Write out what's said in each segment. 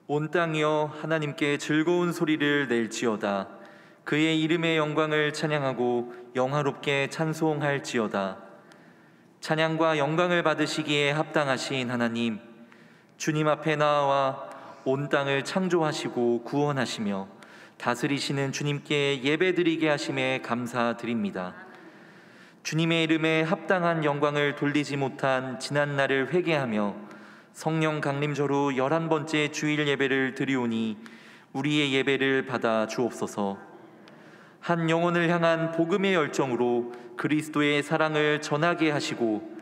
온 땅이여 하나님께 즐거운 소리를 낼지어다. 그의 이름의 영광을 찬양하고 영화롭게 찬송할지어다. 찬양과 영광을 받으시기에 합당하신 하나님, 주님 앞에 나와 온 땅을 창조하시고 구원하시며 다스리시는 주님께 예배드리게 하심에 감사드립니다. 주님의 이름에 합당한 영광을 돌리지 못한 지난 날을 회개하며 성령 강림절후 11번째 주일 예배를 드리오니 우리의 예배를 받아 주옵소서. 한 영혼을 향한 복음의 열정으로 그리스도의 사랑을 전하게 하시고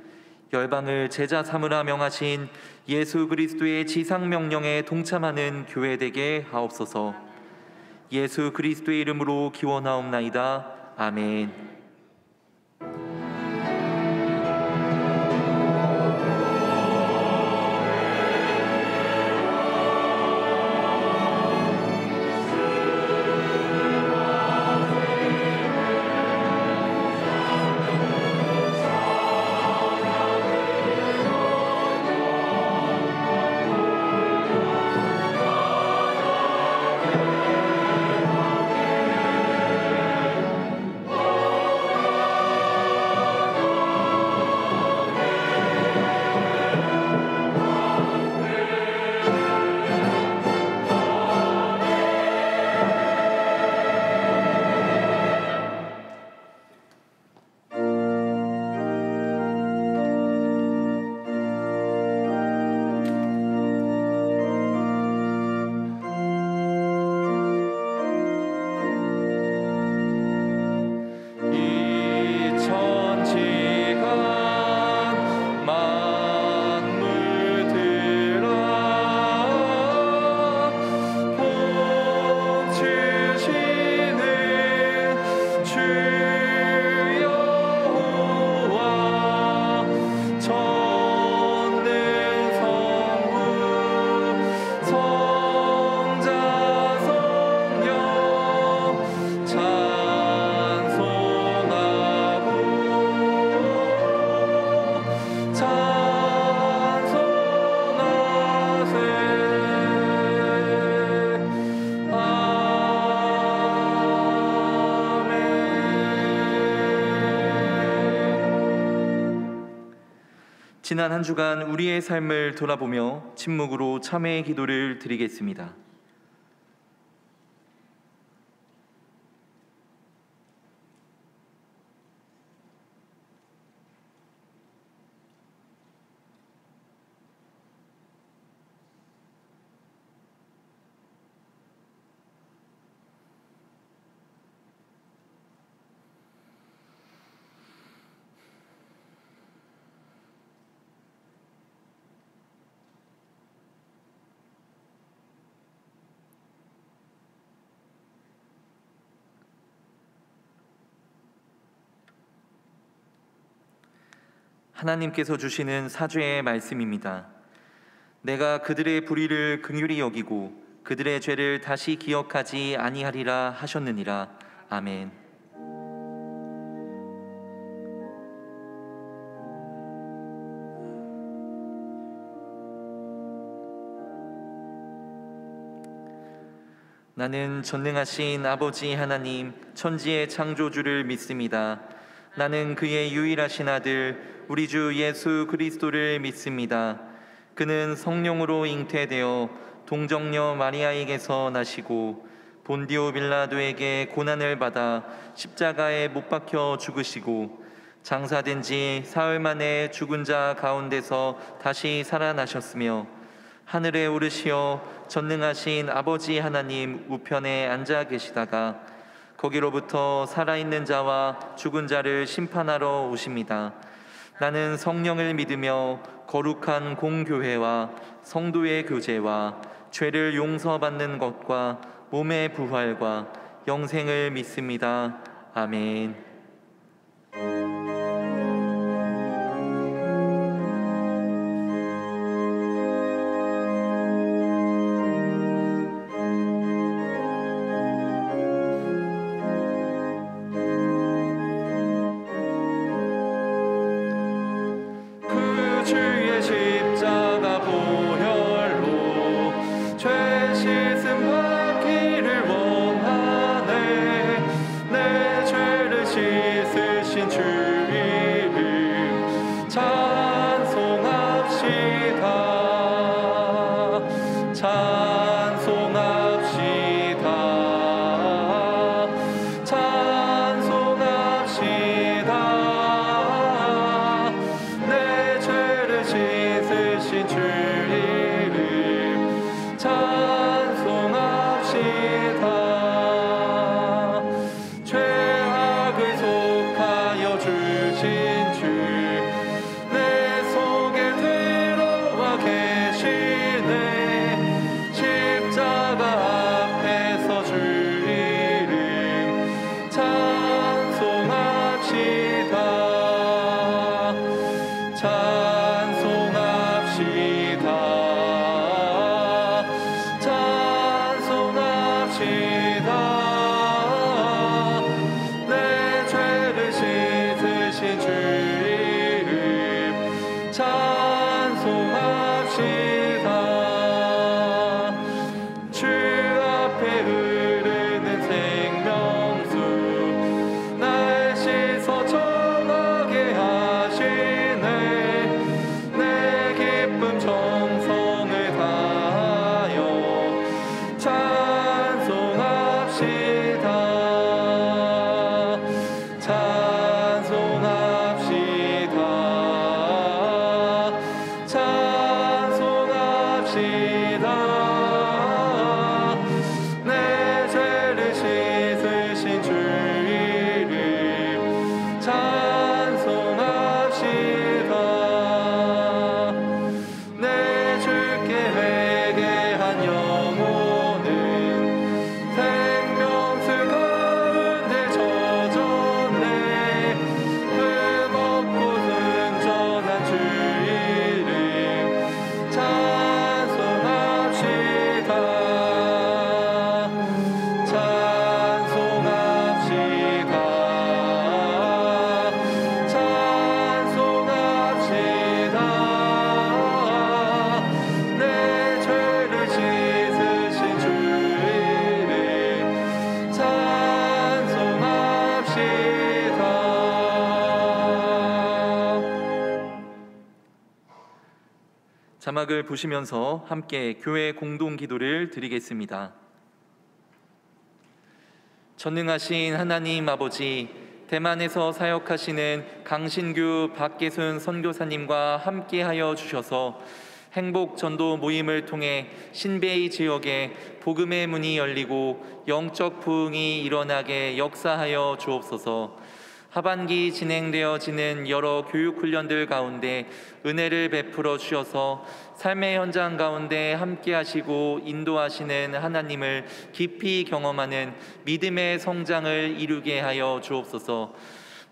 열방을 제자 삼으라 명하신 예수 그리스도의 지상 명령에 동참하는 교회 되게 하옵소서. 예수 그리스도의 이름으로 기원하옵나이다. 아멘. 지난 한 주간 우리의 삶을 돌아보며 침묵으로 참회의 기도를 드리겠습니다. 하나님께서 주시는 사죄의 말씀입니다. 내가 그들의 불의를 긍휼히 여기고 그들의 죄를 다시 기억하지 아니하리라 하셨느니라. 아멘. 나는 전능하신 아버지 하나님, 천지의 창조주를 믿습니다. 나는 그의 유일하신 아들 우리 주 예수 그리스도를 믿습니다. 그는 성령으로 잉태되어 동정녀 마리아에게서 나시고 본디오 빌라도에게 고난을 받아 십자가에 못 박혀 죽으시고 장사된 지 사흘 만에 죽은 자 가운데서 다시 살아나셨으며 하늘에 오르시어 전능하신 아버지 하나님 우편에 앉아 계시다가 거기로부터 살아있는 자와 죽은 자를 심판하러 오십니다. 나는 성령을 믿으며 거룩한 공교회와 성도의 교제와 죄를 용서받는 것과 몸의 부활과 영생을 믿습니다. 아멘. 주의 십자가 보혈로 죄 내 죄를 씻으신 주 이름 찬송합시다. 내 주께 회개한 영혼은 생명수 가운데 젖었네. 흠없고 순전한 주 이름 찬송합시다. 찬송합시다. 찬송합시다. 내 죄를 씻으신 주 이름 찬송합시다. 자막을 보시면서 함께 교회 공동 기도를 드리겠습니다. 전능하신 하나님 아버지, 대만에서 사역하시는 강신규 박계순 선교사님과 함께하여 주셔서 행복 전도 모임을 통해 신베이 지역에 복음의 문이 열리고 영적 부흥이 일어나게 역사하여 주옵소서. 하반기 진행되어지는 여러 교육훈련들 가운데 은혜를 베풀어 주셔서 삶의 현장 가운데 함께하시고 인도하시는 하나님을 깊이 경험하는 믿음의 성장을 이루게 하여 주옵소서.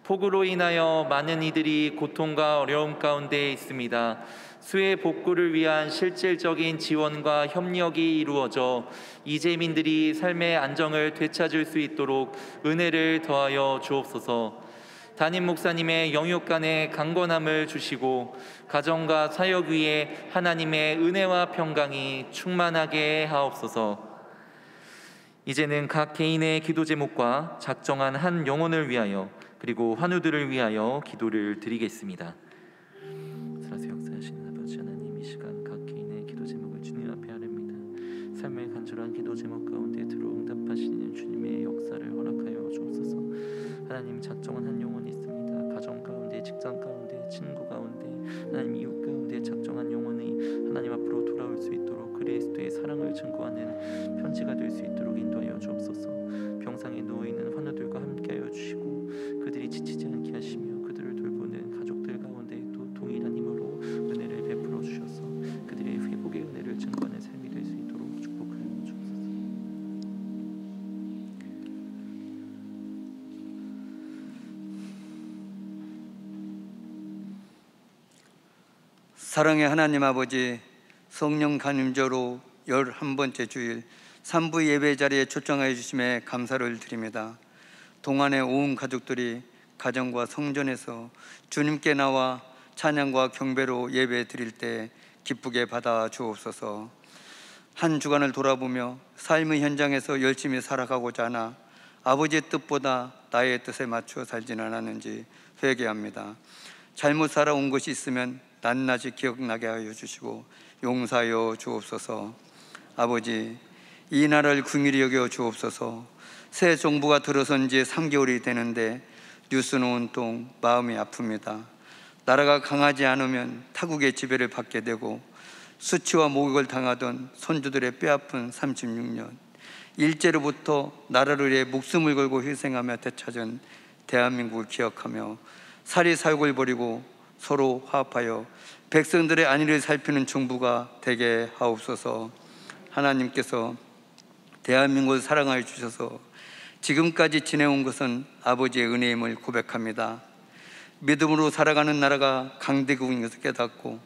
폭우로 인하여 많은 이들이 고통과 어려움 가운데 있습니다. 수해 복구를 위한 실질적인 지원과 협력이 이루어져 이재민들이 삶의 안정을 되찾을 수 있도록 은혜를 더하여 주옵소서. 담임 목사님의 영육간의 강건함을 주시고 가정과 사역 위에 하나님의 은혜와 평강이 충만하게 하옵소서. 이제는 각 개인의 기도 제목과 작정한 한 영혼을 위하여 그리고 환우들을 위하여 기도를 드리겠습니다. 살아서 역사하시는 아버지 하나님, 이 시간 각 개인의 기도 제목을 주님 앞에 아뢰니다. 삶의 간절한 기도 제목 가운데 들어응답하시는 주님의 역사를 허락하여 주옵소서. 하나님, 작정한 한 영혼이 있습니다. 가정 가운데, 직장 가운데, 친구 가운데, 하나님 이웃 가운데 작정한 영혼이 하나님 앞으로 돌아올 수 있도록 그리스도의 사랑을 증거하는 편지가 될 수 있도록 인도하여 주옵소서. 병상에 누워있는 환우들과 함께하여 주시고 그들이 지치지 않게 하시며 그들을 돌보는 가족들 가운데 또 동일한 힘으로 은혜를 베풀어 주셔서 그들의 회복의 은혜를 증거하는 삶이 될 수 있도록 축복하여 주옵소서. 사랑의 하나님 아버지, 성령 간임제로 11번째 주일 3부 예배 자리에 초청하여 주심에 감사를 드립니다. 동안의 온 가족들이 가정과 성전에서 주님께 나와 찬양과 경배로 예배 드릴 때 기쁘게 받아 주옵소서. 한 주간을 돌아보며 삶의 현장에서 열심히 살아가고자 하나 아버지의 뜻보다 나의 뜻에 맞추어 살지는 않았는지 회개합니다. 잘못 살아온 것이 있으면 낱낱이 기억나게 하여 주시고 용서하여 주옵소서. 아버지, 이 나라를 긍휼히 여겨 주옵소서. 새 정부가 들어선 지 3개월이 되는데 뉴스는 온통 마음이 아픕니다. 나라가 강하지 않으면 타국의 지배를 받게 되고 수치와 모욕을 당하던 선조들의 뼈아픈 36년, 일제로부터 나라를 위해 목숨을 걸고 희생하며 되찾은 대한민국을 기억하며 사리사욕을 버리고 서로 화합하여 백성들의 안위를 살피는 정부가 되게 하옵소서. 하나님께서 대한민국을 사랑하여 주셔서 지금까지 지내온 것은 아버지의 은혜임을 고백합니다. 믿음으로 살아가는 나라가 강대국인 것을 깨닫고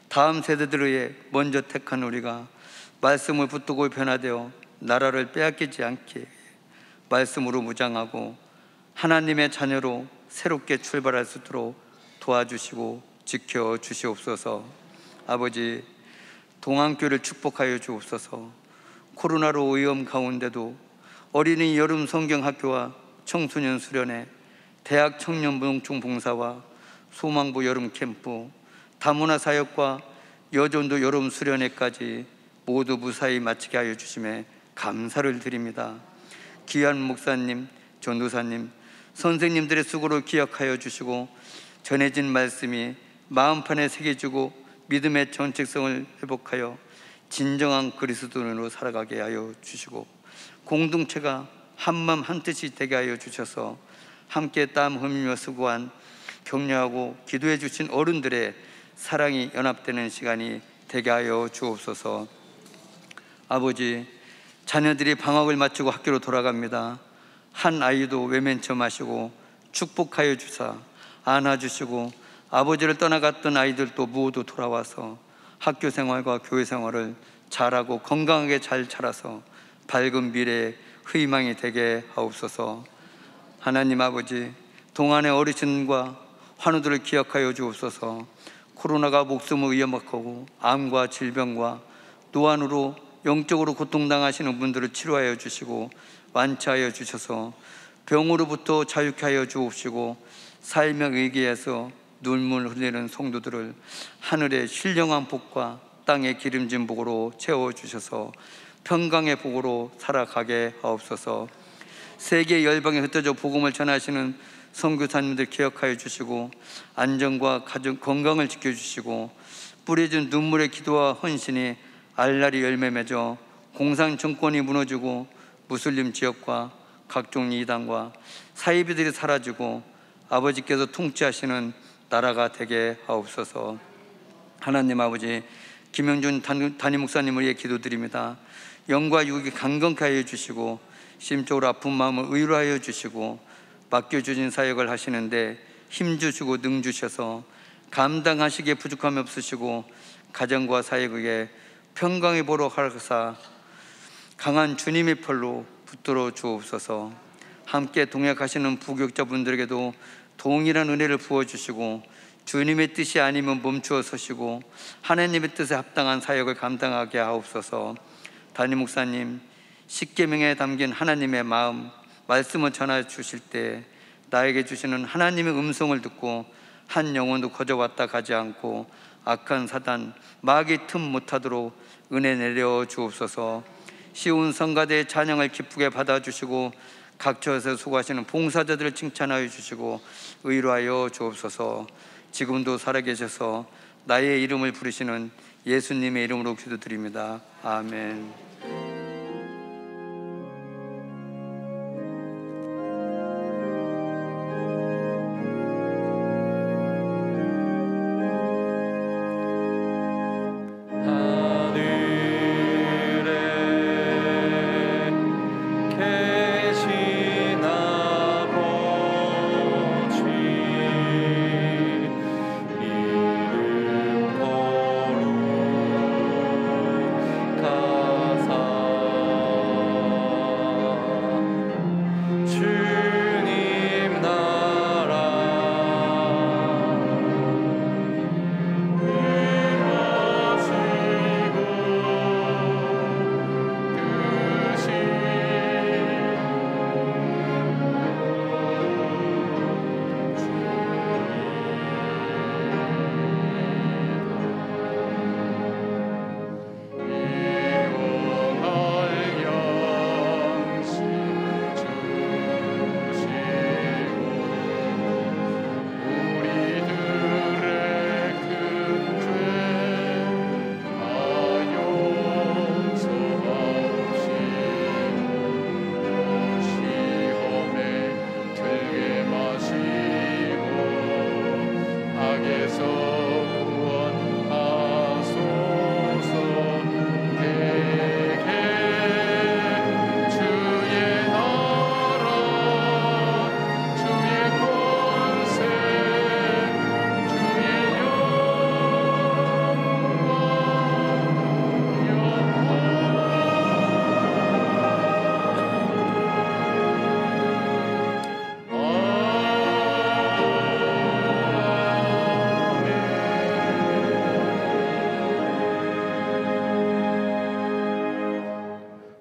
다음 세대들을 위해 먼저 택한 우리가 말씀을 붙들고 변화되어 나라를 빼앗기지 않게 말씀으로 무장하고 하나님의 자녀로 새롭게 출발할 수 있도록 도와주시고 지켜주시옵소서. 아버지, 동안교회를 축복하여 주옵소서. 코로나로 위험 가운데도 어린이 여름 성경학교와 청소년 수련회, 대학 청년 무용중 봉사와 소망부 여름 캠프, 다문화 사역과 여전도 여름 수련회까지 모두 무사히 마치게 하여 주심에 감사를 드립니다. 귀한 목사님, 전도사님, 선생님들의 수고를 기억하여 주시고 전해진 말씀이 마음판에 새겨지고 믿음의 정체성을 회복하여 진정한 그리스도인으로 살아가게 하여 주시고, 공동체가 한마음 한뜻이 되게 하여 주셔서 함께 땀 흘리며 수고한 격려하고 기도해 주신 어른들의 사랑이 연합되는 시간이 되게 하여 주옵소서. 아버지, 자녀들이 방학을 마치고 학교로 돌아갑니다. 한 아이도 외면쳐 마시고 축복하여 주사 안아주시고, 아버지를 떠나갔던 아이들도 모두 돌아와서 학교 생활과 교회 생활을 잘하고 건강하게 잘 자라서 밝은 미래의 희망이 되게 하옵소서. 하나님 아버지, 동안의 어르신과 환우들을 기억하여 주옵소서. 코로나가 목숨을 위협하고 암과 질병과 노안으로 영적으로 고통당하시는 분들을 치료하여 주시고 완치하여 주셔서 병으로부터 자유케 하여 주옵시고, 삶의 위기에서 눈물 흘리는 성도들을 하늘의 신령한 복과 땅의 기름진 복으로 채워주셔서 평강의 복으로 살아가게 하옵소서. 세계 열방에 흩어져 복음을 전하시는 선교사님들 기억하여 주시고, 안전과 가정 건강을 지켜주시고, 뿌려진 눈물의 기도와 헌신이 알날이 열매 맺어 공산 정권이 무너지고 무슬림 지역과 각종 이단과 사이비들이 사라지고 아버지께서 통치하시는 나라가 되게 하옵소서. 하나님 아버지, 김영준 담임 목사님을 위해 기도드립니다. 영과 육이 강건케 하여 주시고, 심적으로 아픈 마음을 의로하여 주시고, 맡겨주신 사역을 하시는데 힘 주시고 능 주셔서 감당하시기에 부족함이 없으시고, 가정과 사역에 평강의 보러 하사 강한 주님의 팔로 붙들어 주옵소서. 함께 동역하시는 부교육자분들에게도 동일한 은혜를 부어주시고, 주님의 뜻이 아니면 멈추어 서시고 하나님의 뜻에 합당한 사역을 감당하게 하옵소서. 담임 목사님, 십계명에 담긴 하나님의 마음 말씀을 전해 주실 때 나에게 주시는 하나님의 음성을 듣고 한 영혼도 거저 왔다 가지 않고 악한 사단 마귀 틈 못하도록 은혜 내려 주옵소서. 시온 성가대의 찬양을 기쁘게 받아주시고 각처에서 수고하시는 봉사자들을 칭찬하여 주시고 의로하여 주옵소서. 지금도 살아계셔서 나의 이름을 부르시는 예수님의 이름으로 기도드립니다. 아멘.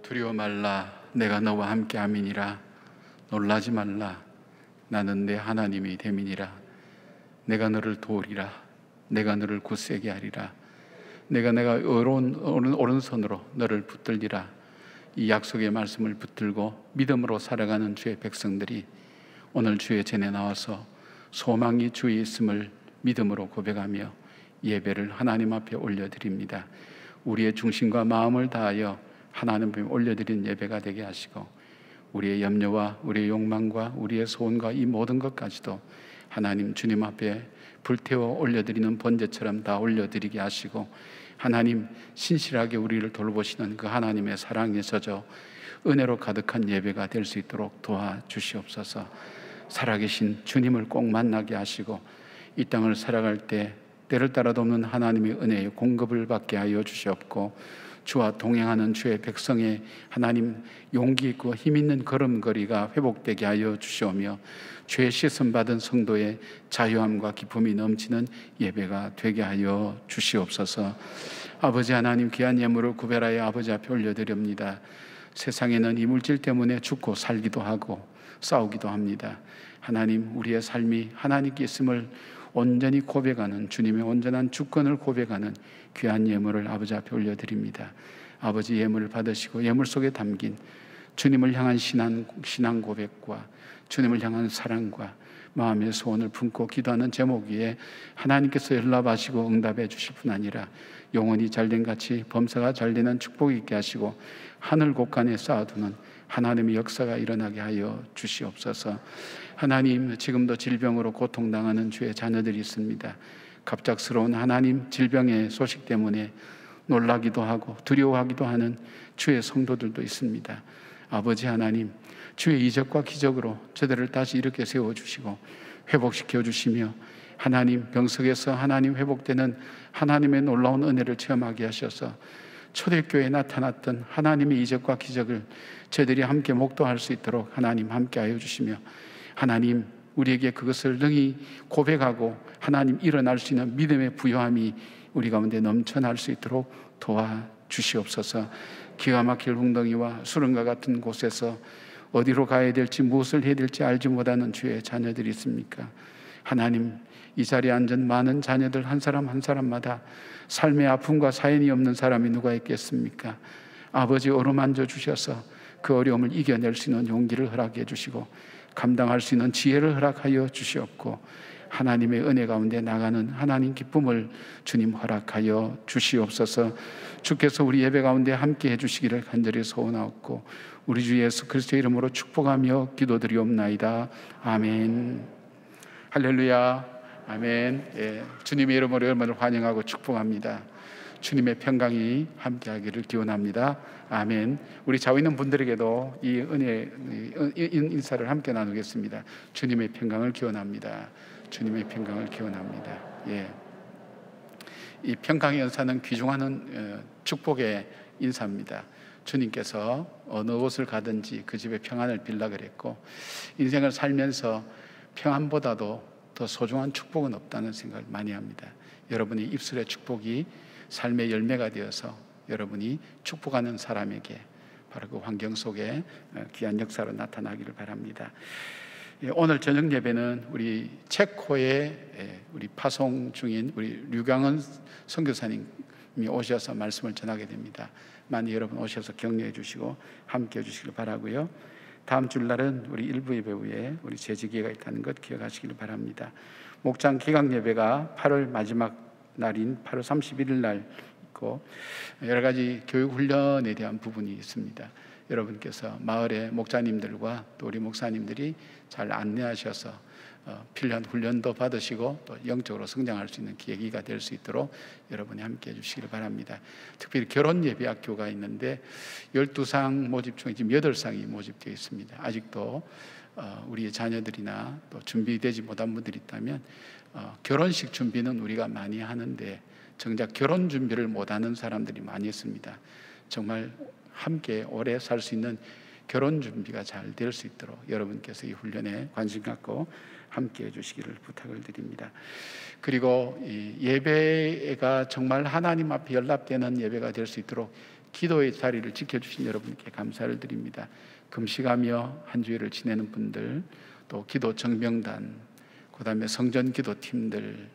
두려워 말라, 내가 너와 함께 함이니라. 놀라지 말라, 나는 내 하나님이 됨이니라. 내가 너를 도우리라. 내가 너를 굳세게 하리라. 내가 오른손으로 너를 붙들리라. 이 약속의 말씀을 붙들고 믿음으로 살아가는 주의 백성들이 오늘 주의 전에 나와서 소망이 주에 있음을 믿음으로 고백하며 예배를 하나님 앞에 올려드립니다. 우리의 중심과 마음을 다하여 하나님 앞에 올려드리는 예배가 되게 하시고, 우리의 염려와 우리의 욕망과 우리의 소원과 이 모든 것까지도 하나님 주님 앞에 불태워 올려드리는 번제처럼 다 올려드리게 하시고, 하나님 신실하게 우리를 돌보시는 그 하나님의 사랑에 젖어 은혜로 가득한 예배가 될 수 있도록 도와주시옵소서. 살아계신 주님을 꼭 만나게 하시고, 이 땅을 살아갈 때 때를 따라도 없는 하나님의 은혜의 공급을 받게 하여 주시옵고, 주와 동행하는 주의 백성의 하나님 용기 있고 힘 있는 걸음걸이가 회복되게 하여 주시오며, 죄 씻음 받은 성도의 자유함과 기쁨이 넘치는 예배가 되게 하여 주시옵소서. 아버지 하나님, 귀한 예물을 구별하여 아버지 앞에 올려드립니다. 세상에는 이 물질 때문에 죽고 살기도 하고 싸우기도 합니다. 하나님, 우리의 삶이 하나님께 있음을 온전히 고백하는, 주님의 온전한 주권을 고백하는 귀한 예물을 아버지 앞에 올려드립니다. 아버지, 예물을 받으시고 예물 속에 담긴 주님을 향한 신앙 고백과 주님을 향한 사랑과 마음의 소원을 품고 기도하는 제목 위에 하나님께서 연락하시고 응답해 주실 뿐 아니라 영혼이 잘된 같이 범사가 잘되는 축복이 있게 하시고 하늘 곳간에 쌓아두는 하나님의 역사가 일어나게 하여 주시옵소서. 하나님, 지금도 질병으로 고통당하는 주의 자녀들이 있습니다. 갑작스러운 하나님 질병의 소식 때문에 놀라기도 하고 두려워하기도 하는 주의 성도들도 있습니다. 아버지 하나님, 주의 이적과 기적으로 저들을 다시 일으켜 세워주시고 회복시켜 주시며, 하나님 병석에서 하나님 회복되는 하나님의 놀라운 은혜를 체험하게 하셔서 초대교회에 나타났던 하나님의 이적과 기적을 저희들이 함께 목도할 수 있도록 하나님 함께하여 주시며, 하나님 우리에게 그것을 능히 고백하고 하나님 일어날 수 있는 믿음의 부요함이 우리 가운데 넘쳐날 수 있도록 도와주시옵소서. 기가 막힐 웅덩이와 수렁과 같은 곳에서 어디로 가야 될지 무엇을 해야 될지 알지 못하는 주의 자녀들이 있습니까? 하나님, 이 자리에 앉은 많은 자녀들 한 사람 한 사람마다 삶의 아픔과 사연이 없는 사람이 누가 있겠습니까? 아버지, 어루만져 주셔서 그 어려움을 이겨낼 수 있는 용기를 허락해 주시고 감당할 수 있는 지혜를 허락하여 주시옵고, 하나님의 은혜 가운데 나가는 하나님 기쁨을 주님 허락하여 주시옵소서. 주께서 우리 예배 가운데 함께 해주시기를 간절히 소원하옵고 우리 주 예수 그리스도의 이름으로 축복하며 기도드리옵나이다. 아멘. 할렐루야. 아멘. 예, 주님의 이름으로 여러분을 환영하고 축복합니다. 주님의 평강이 함께하기를 기원합니다. 아멘. 우리 좌우 있는 분들에게도 이 은혜 인사를 함께 나누겠습니다. 주님의 평강을 기원합니다. 주님의 평강을 기원합니다. 예. 이 평강의 인사는 귀중한 축복의 인사입니다. 주님께서 어느 곳을 가든지 그 집에 평안을 빌라 그랬고, 인생을 살면서 평안보다도 더 소중한 축복은 없다는 생각을 많이 합니다. 여러분의 입술의 축복이 삶의 열매가 되어서 여러분이 축복하는 사람에게 바로 그 환경 속에 귀한 역사로 나타나기를 바랍니다. 오늘 저녁 예배는 우리 체코에 우리 파송 중인 우리 류강은 선교사님이 오셔서 말씀을 전하게 됩니다. 많이 여러분 오셔서 격려해 주시고 함께 해 주시길 바라고요. 다음 주일날은 우리 일부 예배 후에 우리 재직회가 있다는 것 기억하시길 바랍니다. 목장 기강 예배가 8월 마지막 날인 8월 31일 날 있고, 여러 가지 교육 훈련에 대한 부분이 있습니다. 여러분께서 마을의 목자님들과 또 우리 목사님들이 잘 안내하셔서 필요한 훈련도 받으시고 또 영적으로 성장할 수 있는 계기가 될 수 있도록 여러분이 함께 해주시길 바랍니다. 특별히 결혼 예배 학교가 있는데 12상 모집 중에 지금 8상이 모집되어 있습니다. 아직도 우리의 자녀들이나 또 준비되지 못한 분들이 있다면 결혼식 준비는 우리가 많이 하는데 정작 결혼 준비를 못하는 사람들이 많이 있습니다. 정말 함께 오래 살 수 있는 결혼 준비가 잘 될 수 있도록 여러분께서 이 훈련에 관심 갖고 함께 해주시기를 부탁을 드립니다. 그리고 이 예배가 정말 하나님 앞에 연락되는 예배가 될 수 있도록 기도의 자리를 지켜주신 여러분께 감사를 드립니다. 금식하며 한 주일을 지내는 분들, 또 기도 정명단, 그 다음에 성전 기도팀들,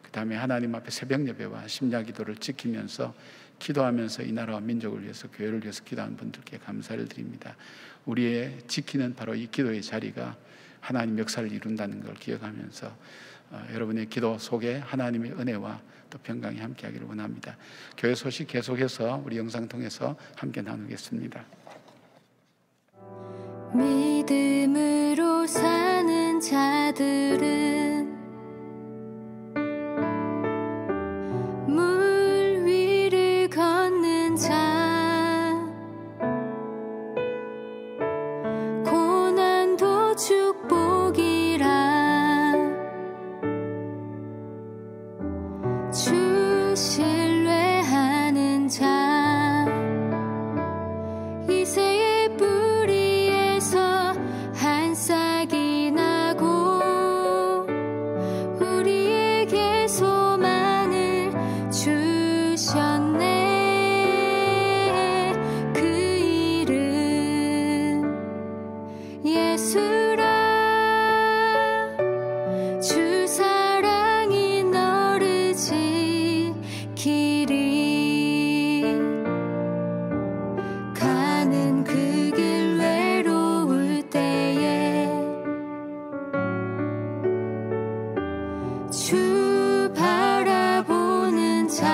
그 다음에 하나님 앞에 새벽 예배와 심야 기도를 지키면서 기도하면서 이 나라와 민족을 위해서, 교회를 위해서 기도하는 분들께 감사를 드립니다. 우리의 지키는 바로 이 기도의 자리가 하나님 역사를 이룬다는 걸 기억하면서 여러분의 기도 속에 하나님의 은혜와 또 평강이 함께하기를 원합니다. 교회 소식 계속해서 우리 영상 통해서 함께 나누겠습니다. 믿음으로 사는 자들은 물 위를 걷는 자, 고난도 축복이라 주 신뢰하는 자, 이새의 뿌리에서 한 싹이 나고 우리에게 소망을 주셨네. 그 이름 예수라. 주 사랑이 너를 지키리. 가는 그 길 외로울 때에 주 바라보는 자,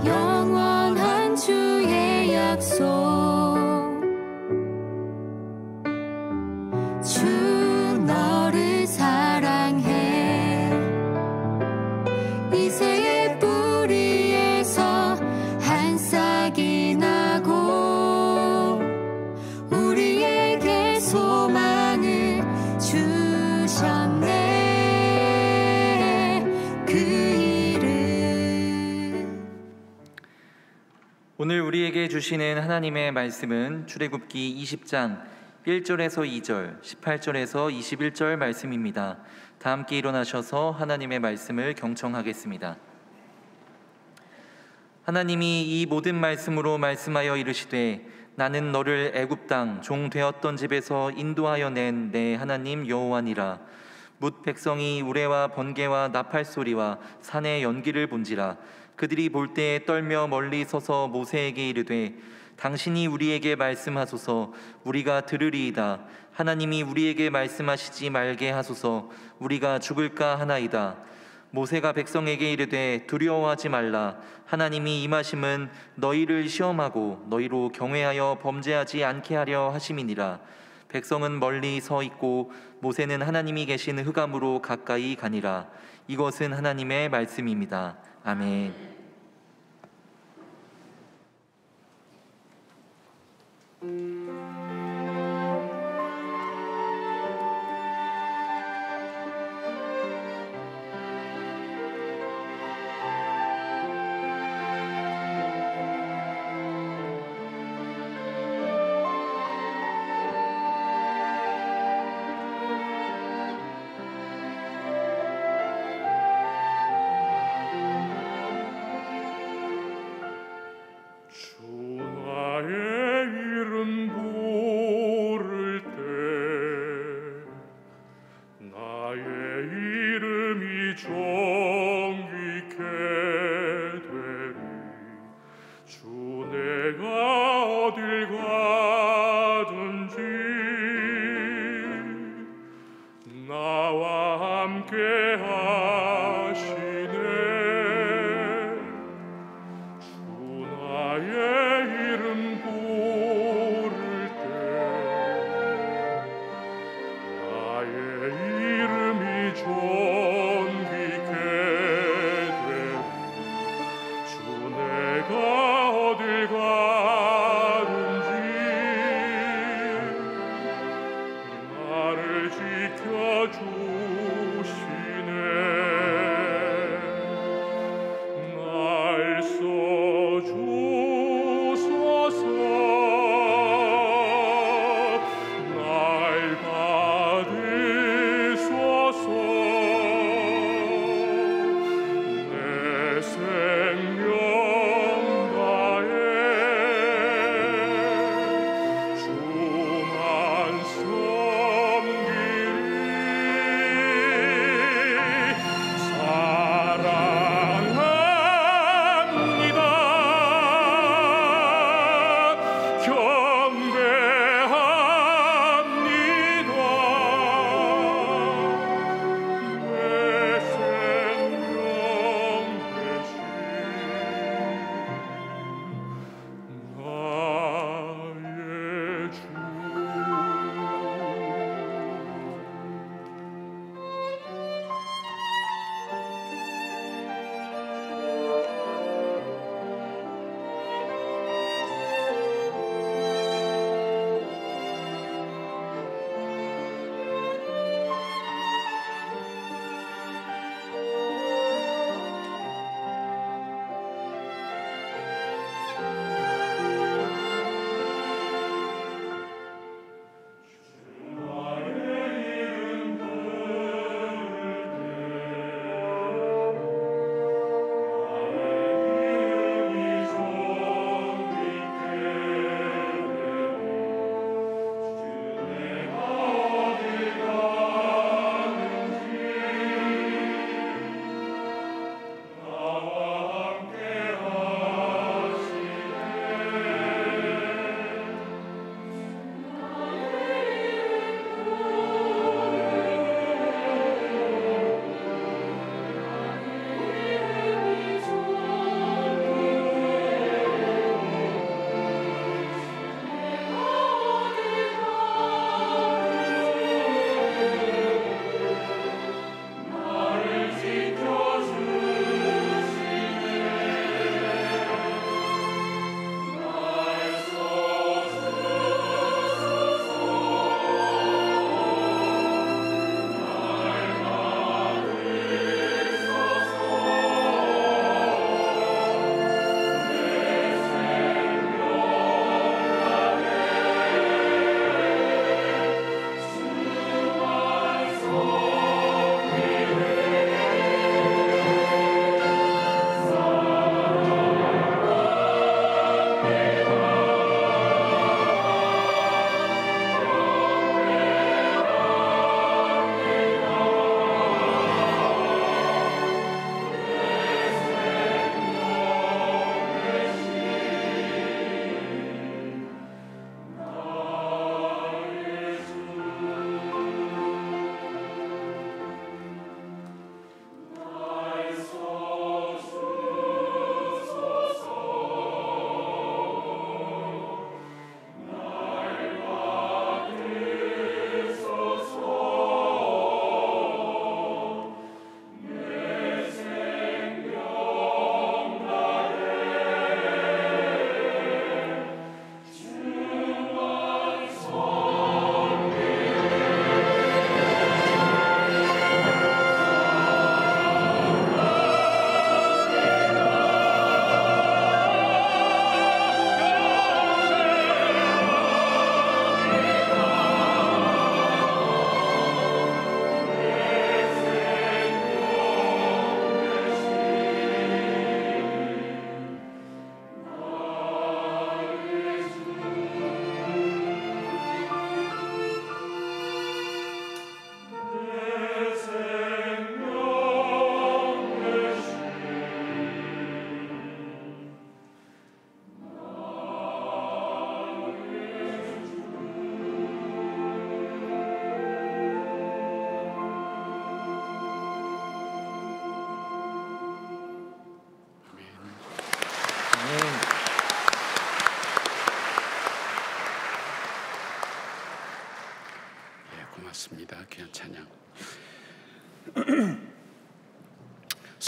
영원한 주의 약속, 주 너를 사랑해. 이새의 뿌리에서 한 싹이 나고 우리에게 소망을 주셨네. 그 이름. 오늘 우리에게 주시는 하나님의 말씀은 출애굽기 20장 1절에서 2절, 18절에서 21절 말씀입니다. 다 함께 일어나셔서 하나님의 말씀을 경청하겠습니다. 하나님이 이 모든 말씀으로 말씀하여 이르시되 나는 너를 애굽 땅 종 되었던 집에서 인도하여 낸 내 하나님 여호와니라. 뭇 백성이 우레와 번개와 나팔 소리와 산의 연기를 본지라. 그들이 볼 때에 떨며 멀리 서서 모세에게 이르되 당신이 우리에게 말씀하소서. 우리가 들으리이다. 하나님이 우리에게 말씀하시지 말게 하소서. 우리가 죽을까 하나이다. 모세가 백성에게 이르되 두려워하지 말라. 하나님이 임하심은 너희를 시험하고 너희로 경외하여 범죄하지 않게 하려 하심이니라. 백성은 멀리 서 있고 모세는 하나님이 계신 흑암으로 가까이 가니라. 이것은 하나님의 말씀입니다. 아멘.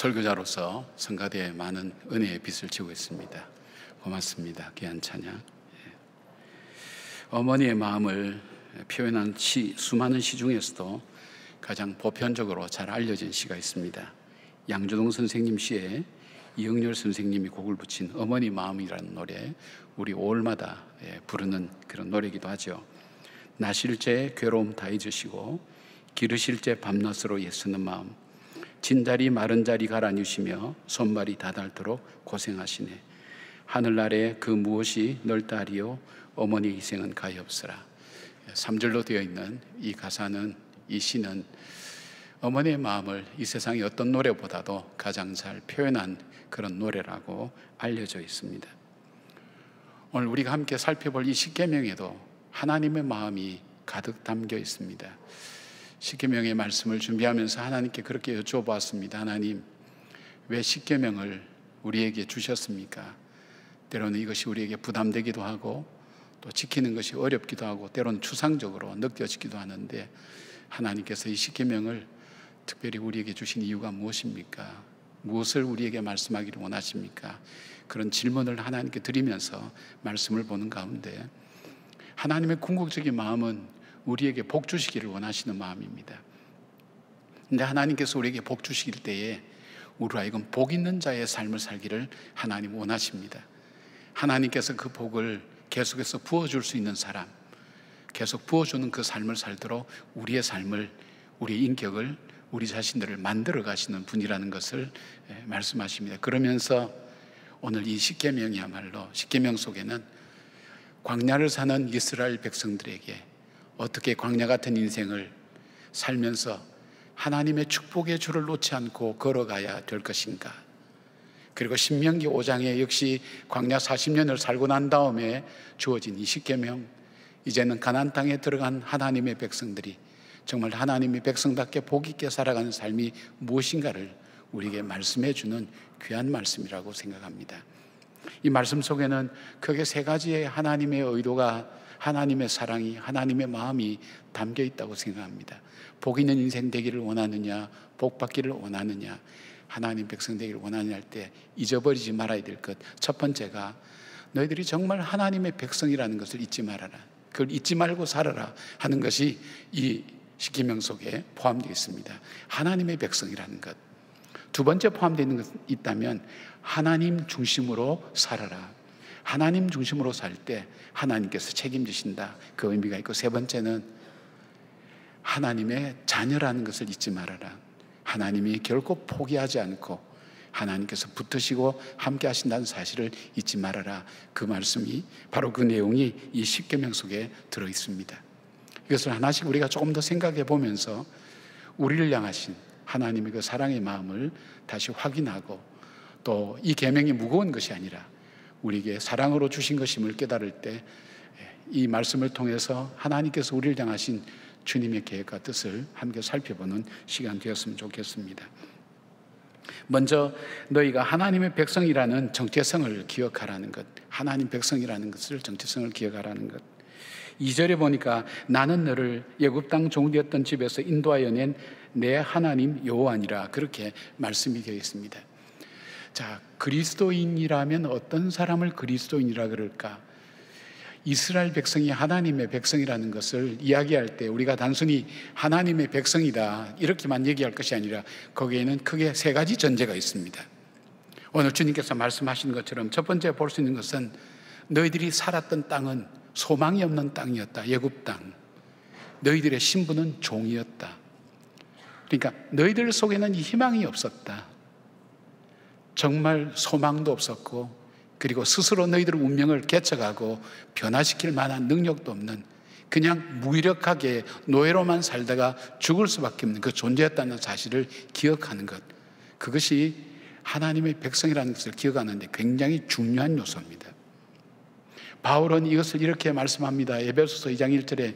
설교자로서 성가대에 많은 은혜의 빚을 지고 있습니다. 고맙습니다. 귀한 찬양. 어머니의 마음을 표현한 시, 수많은 시 중에서도 가장 보편적으로 잘 알려진 시가 있습니다. 양조동 선생님 시에 이영렬 선생님이 곡을 붙인 어머니 마음이라는 노래, 우리 5월마다 부르는 그런 노래이기도 하죠. 나실 제 괴로움 다 잊으시고 기르실 제 밤낮으로 애쓰는 마음, 진자리 마른 자리 갈아주시며 손발이 다 닳도록 고생하시네. 하늘 아래 그 무엇이 넓다 하리요 어머니 희생은 가엾으라. 3절로 되어 있는 이 가사는, 이 시는 어머니의 마음을 이 세상의 어떤 노래보다도 가장 잘 표현한 그런 노래라고 알려져 있습니다. 오늘 우리가 함께 살펴볼 이 십계명에도 하나님의 마음이 가득 담겨 있습니다. 십계명의 말씀을 준비하면서 하나님께 그렇게 여쭤보았습니다. 하나님, 왜 십계명을 우리에게 주셨습니까? 때로는 이것이 우리에게 부담되기도 하고 또 지키는 것이 어렵기도 하고 때로는 추상적으로 느껴지기도 하는데, 하나님께서 이 십계명을 특별히 우리에게 주신 이유가 무엇입니까? 무엇을 우리에게 말씀하기를 원하십니까? 그런 질문을 하나님께 드리면서 말씀을 보는 가운데, 하나님의 궁극적인 마음은 우리에게 복 주시기를 원하시는 마음입니다. 근데 하나님께서 우리에게 복 주실 때에 우리로 하여금 복 있는 자의 삶을 살기를 하나님 원하십니다. 하나님께서 그 복을 계속해서 부어줄 수 있는 사람, 계속 부어주는 그 삶을 살도록 우리의 삶을, 우리의 인격을, 우리 자신들을 만들어 가시는 분이라는 것을 말씀하십니다. 그러면서 오늘 이 십계명이야말로, 십계명 속에는 광야를 사는 이스라엘 백성들에게 어떻게 광야 같은 인생을 살면서 하나님의 축복의 줄을 놓지 않고 걸어가야 될 것인가, 그리고 신명기 5장에 역시 광야 40년을 살고 난 다음에 주어진 이 십계명, 이제는 가나안 땅에 들어간 하나님의 백성들이 정말 하나님의 백성답게 복 있게 살아가는 삶이 무엇인가를 우리에게 말씀해 주는 귀한 말씀이라고 생각합니다. 이 말씀 속에는 크게 세 가지의 하나님의 의도가, 하나님의 사랑이, 하나님의 마음이 담겨 있다고 생각합니다. 복 있는 인생 되기를 원하느냐, 복 받기를 원하느냐, 하나님 백성 되기를 원하느냐 할 때 잊어버리지 말아야 될 것, 첫 번째가 너희들이 정말 하나님의 백성이라는 것을 잊지 말아라, 그걸 잊지 말고 살아라 하는 것이 이 십계명 속에 포함되어 있습니다. 하나님의 백성이라는 것. 두 번째 포함되어 있는 것이 있다면 하나님 중심으로 살아라. 하나님 중심으로 살 때 하나님께서 책임지신다, 그 의미가 있고, 세 번째는 하나님의 자녀라는 것을 잊지 말아라. 하나님이 결코 포기하지 않고 하나님께서 붙으시고 함께 하신다는 사실을 잊지 말아라. 그 말씀이, 바로 그 내용이 이 십계명 속에 들어 있습니다. 이것을 하나씩 우리가 조금 더 생각해 보면서 우리를 향하신 하나님의 그 사랑의 마음을 다시 확인하고, 또 이 계명이 무거운 것이 아니라 우리에게 사랑으로 주신 것임을 깨달을 때 이 말씀을 통해서 하나님께서 우리를 향하신 주님의 계획과 뜻을 함께 살펴보는 시간 되었으면 좋겠습니다. 먼저 너희가 하나님의 백성이라는 정체성을 기억하라는 것, 하나님 백성이라는 것을, 정체성을 기억하라는 것. 2절에 보니까 나는 너를 애굽 땅 종되었던 집에서 인도하여 낸 내 하나님 여호와니라, 그렇게 말씀이 되어 있습니다. 자, 그리스도인이라면 어떤 사람을 그리스도인이라 그럴까? 이스라엘 백성이 하나님의 백성이라는 것을 이야기할 때 우리가 단순히 하나님의 백성이다 이렇게만 얘기할 것이 아니라 거기에는 크게 세 가지 전제가 있습니다. 오늘 주님께서 말씀하신 것처럼 첫 번째 볼 수 있는 것은 너희들이 살았던 땅은 소망이 없는 땅이었다. 애굽 땅. 너희들의 신분은 종이었다. 그러니까 너희들 속에는 희망이 없었다. 정말 소망도 없었고, 그리고 스스로 너희들의 운명을 개척하고 변화시킬 만한 능력도 없는, 그냥 무기력하게 노예로만 살다가 죽을 수밖에 없는 그 존재였다는 사실을 기억하는 것, 그것이 하나님의 백성이라는 것을 기억하는데 굉장히 중요한 요소입니다. 바울은 이것을 이렇게 말씀합니다. 에베소서 2장 1절에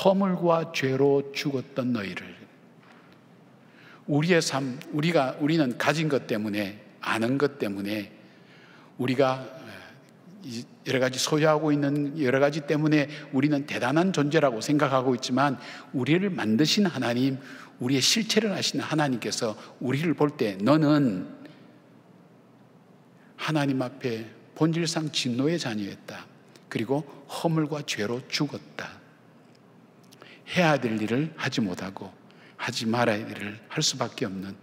허물과 죄로 죽었던 너희를, 우리의 삶, 우리는 가진 것 때문에, 아는 것 때문에 우리가 여러 가지 소유하고 있는 여러 가지 때문에 우리는 대단한 존재라고 생각하고 있지만, 우리를 만드신 하나님, 우리의 실체를 아시는 하나님께서 우리를 볼 때 너는 하나님 앞에 본질상 진노의 자녀였다. 그리고 허물과 죄로 죽었다. 해야 될 일을 하지 못하고 하지 말아야 될 일을 할 수밖에 없는,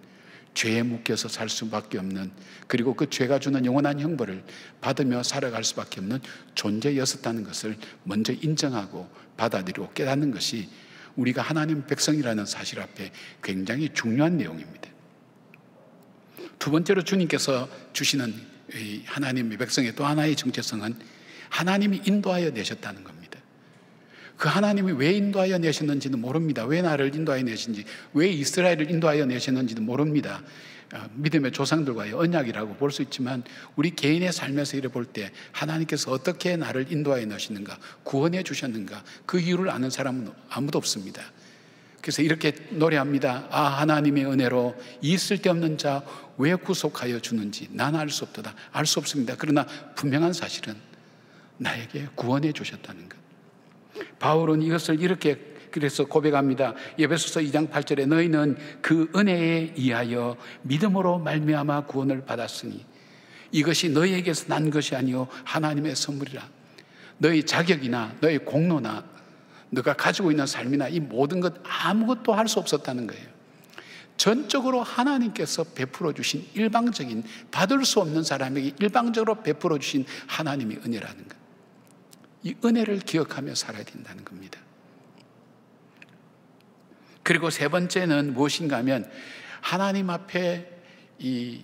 죄에 묶여서 살 수밖에 없는, 그리고 그 죄가 주는 영원한 형벌을 받으며 살아갈 수밖에 없는 존재였었다는 것을 먼저 인정하고 받아들이고 깨닫는 것이 우리가 하나님 백성이라는 사실 앞에 굉장히 중요한 내용입니다. 두 번째로 주님께서 주시는 하나님의 백성의 또 하나의 정체성은 하나님이 인도하여 내셨다는 겁니다. 그 하나님이 왜 인도하여 내셨는지는 모릅니다. 왜 나를 인도하여 내신지, 왜 이스라엘을 인도하여 내셨는지도 모릅니다. 믿음의 조상들과의 언약이라고 볼 수 있지만, 우리 개인의 삶에서 이래 볼 때 하나님께서 어떻게 나를 인도하여 내셨는가, 구원해 주셨는가, 그 이유를 아는 사람은 아무도 없습니다. 그래서 이렇게 노래합니다. 아, 하나님의 은혜로 이 쓸데없는 자 왜 구속하여 주는지 난 알 수 없도다. 알 수 없습니다. 그러나 분명한 사실은 나에게 구원해 주셨다는 것. 바울은 이것을 이렇게 그래서 고백합니다. 에베소서 2장 8절에 너희는 그 은혜에 의하여 믿음으로 말미암아 구원을 받았으니 이것이 너희에게서 난 것이 아니요 하나님의 선물이라. 너희 자격이나 너희 공로나 너가 가지고 있는 삶이나 이 모든 것 아무것도 할 수 없었다는 거예요. 전적으로 하나님께서 베풀어 주신 일방적인, 받을 수 없는 사람에게 일방적으로 베풀어 주신 하나님의 은혜라는 것. 이 은혜를 기억하며 살아야 된다는 겁니다. 그리고 세 번째는 무엇인가 하면 하나님 앞에 이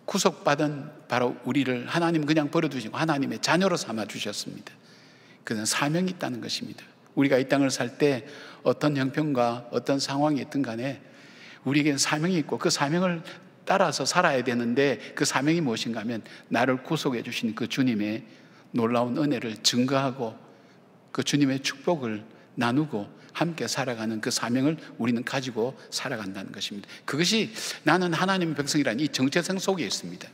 구속받은 바로 우리를 하나님 그냥 버려두시고 하나님의 자녀로 삼아 주셨습니다. 그는 사명이 있다는 것입니다. 우리가 이 땅을 살 때 어떤 형편과 어떤 상황이 있든 간에 우리에게는 사명이 있고 그 사명을 따라서 살아야 되는데, 그 사명이 무엇인가 하면 나를 구속해 주신 그 주님의 놀라운 은혜를 증거하고 그 주님의 축복을 나누고 함께 살아가는 그 사명을 우리는 가지고 살아간다는 것입니다. 그것이 나는 하나님의 백성이라는 이 정체성 속에 있습니다.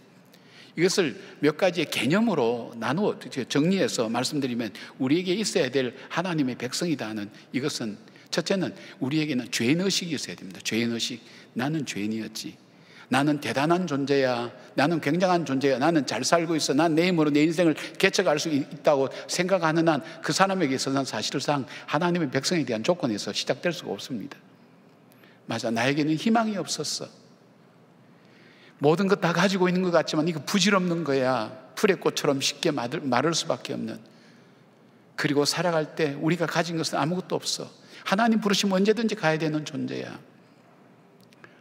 이것을 몇 가지의 개념으로 나누어 정리해서 말씀드리면, 우리에게 있어야 될 하나님의 백성이다 하는 이것은, 첫째는 우리에게는 죄인의식이 있어야 됩니다. 죄인의식. 나는 죄인이었지. 나는 대단한 존재야. 나는 굉장한 존재야. 나는 잘 살고 있어. 난 내 힘으로 내 인생을 개척할 수 있다고 생각하는 한 그 사람에게 있어서는 사실상 하나님의 백성에 대한 조건에서 시작될 수가 없습니다. 맞아, 나에게는 희망이 없었어. 모든 것 다 가지고 있는 것 같지만 이거 부질없는 거야. 풀의 꽃처럼 쉽게 마를 수밖에 없는. 그리고 살아갈 때 우리가 가진 것은 아무것도 없어. 하나님 부르시면 언제든지 가야 되는 존재야.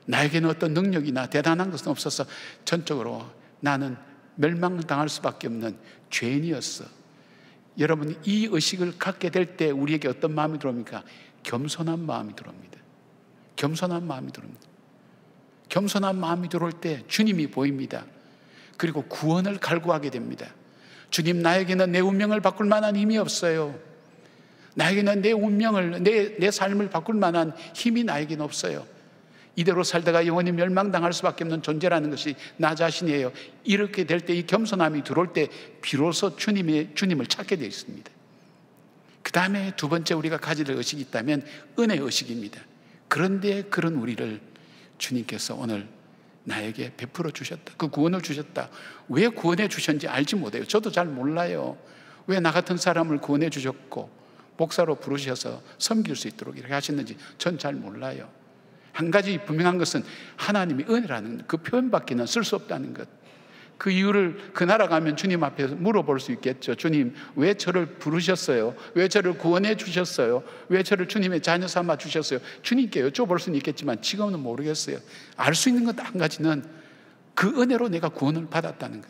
나에게는 어떤 능력이나 대단한 것은 없어서 전적으로 나는 멸망당할 수밖에 없는 죄인이었어. 여러분, 이 의식을 갖게 될 때 우리에게 어떤 마음이 들어옵니까? 겸손한 마음이 들어옵니다. 겸손한 마음이 들어옵니다. 겸손한 마음이 들어올 때 주님이 보입니다. 그리고 구원을 갈구하게 됩니다. 주님, 나에게는 내 운명을 바꿀 만한 힘이 없어요. 나에게는 내 운명을, 내 삶을 바꿀 만한 힘이 나에게는 없어요. 이대로 살다가 영원히 멸망당할 수밖에 없는 존재라는 것이 나 자신이에요. 이렇게 될 때, 이 겸손함이 들어올 때 비로소 주님을 찾게 되어 있습니다. 그 다음에 두 번째 우리가 가져야 될 의식이 있다면 은혜 의식입니다. 그런데 그런 우리를 주님께서 오늘 나에게 베풀어 주셨다. 그 구원을 주셨다. 왜 구원해 주셨는지 알지 못해요. 저도 잘 몰라요. 왜 나 같은 사람을 구원해 주셨고 목사로 부르셔서 섬길 수 있도록 이렇게 하셨는지 전 잘 몰라요. 한 가지 분명한 것은 하나님의 은혜라는 그 표현밖에는 쓸 수 없다는 것. 그 이유를 그 나라 가면 주님 앞에서 물어볼 수 있겠죠. 주님, 왜 저를 부르셨어요? 왜 저를 구원해 주셨어요? 왜 저를 주님의 자녀 삼아 주셨어요? 주님께 여쭤볼 수는 있겠지만 지금은 모르겠어요. 알 수 있는 것 한 가지는 그 은혜로 내가 구원을 받았다는 것.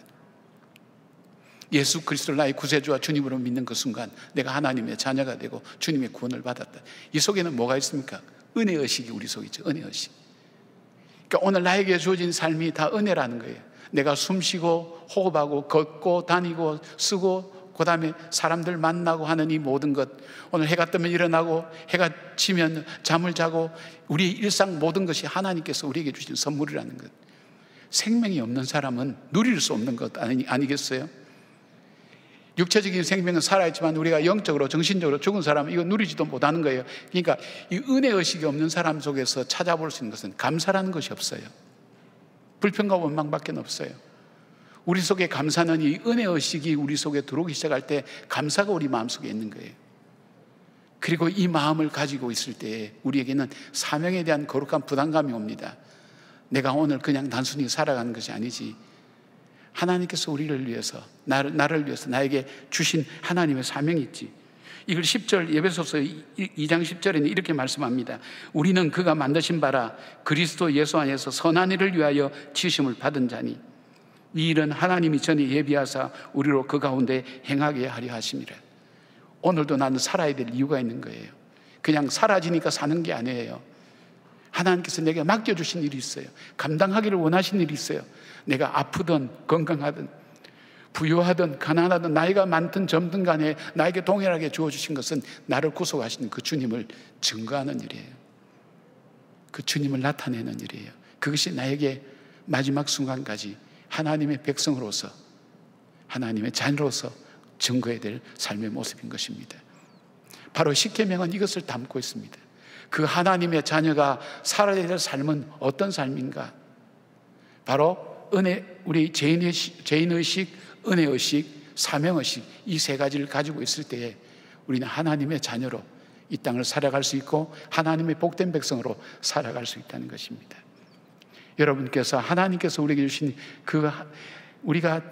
예수 그리스도를 나의 구세주와 주님으로 믿는 그 순간 내가 하나님의 자녀가 되고 주님의 구원을 받았다. 이 속에는 뭐가 있습니까? 은혜의식이 우리 속에 있죠. 은혜의식. 그러니까 오늘 나에게 주어진 삶이 다 은혜라는 거예요. 내가 숨쉬고 호흡하고 걷고 다니고 쓰고 그 다음에 사람들 만나고 하는 이 모든 것, 오늘 해가 뜨면 일어나고 해가 지면 잠을 자고 우리의 일상 모든 것이 하나님께서 우리에게 주신 선물이라는 것. 생명이 없는 사람은 누릴 수 없는 것 아니겠어요? 육체적인 생명은 살아있지만 우리가 영적으로 정신적으로 죽은 사람은 이거 누리지도 못하는 거예요. 그러니까 이 은혜의식이 없는 사람 속에서 찾아볼 수 있는 것은 감사라는 것이 없어요. 불평과 원망밖에 없어요. 우리 속에 감사는 이 은혜의식이 우리 속에 들어오기 시작할 때 감사가 우리 마음속에 있는 거예요. 그리고 이 마음을 가지고 있을 때 우리에게는 사명에 대한 거룩한 부담감이 옵니다. 내가 오늘 그냥 단순히 살아가는 것이 아니지, 하나님께서 우리를 위해서, 나를 위해서 나에게 주신 하나님의 사명이 있지. 이걸 10절 에베소서 2장 10절에는 이렇게 말씀합니다. 우리는 그가 만드신 바라 그리스도 예수 안에서 선한 일을 위하여 지으심을 받은 자니 이 일은 하나님이 전에 예비하사 우리로 그 가운데 행하게 하려 하심이라. 오늘도 나는 살아야 될 이유가 있는 거예요. 그냥 사라지니까 사는 게 아니에요. 하나님께서 내게 맡겨주신 일이 있어요. 감당하기를 원하신 일이 있어요. 내가 아프든 건강하든 부유하든 가난하든 나이가 많든 젊든 간에 나에게 동일하게 주어주신 것은 나를 구속하시는 그 주님을 증거하는 일이에요. 그 주님을 나타내는 일이에요. 그것이 나에게 마지막 순간까지 하나님의 백성으로서, 하나님의 자녀로서 증거해야 될 삶의 모습인 것입니다. 바로 십계명은 이것을 담고 있습니다. 그 하나님의 자녀가 살아야 될 삶은 어떤 삶인가? 바로 은혜, 우리 죄인의식, 은혜의식, 사명의식, 이 세 가지를 가지고 있을 때에 우리는 하나님의 자녀로 이 땅을 살아갈 수 있고 하나님의 복된 백성으로 살아갈 수 있다는 것입니다. 여러분께서, 하나님께서 우리에게 주신 우리가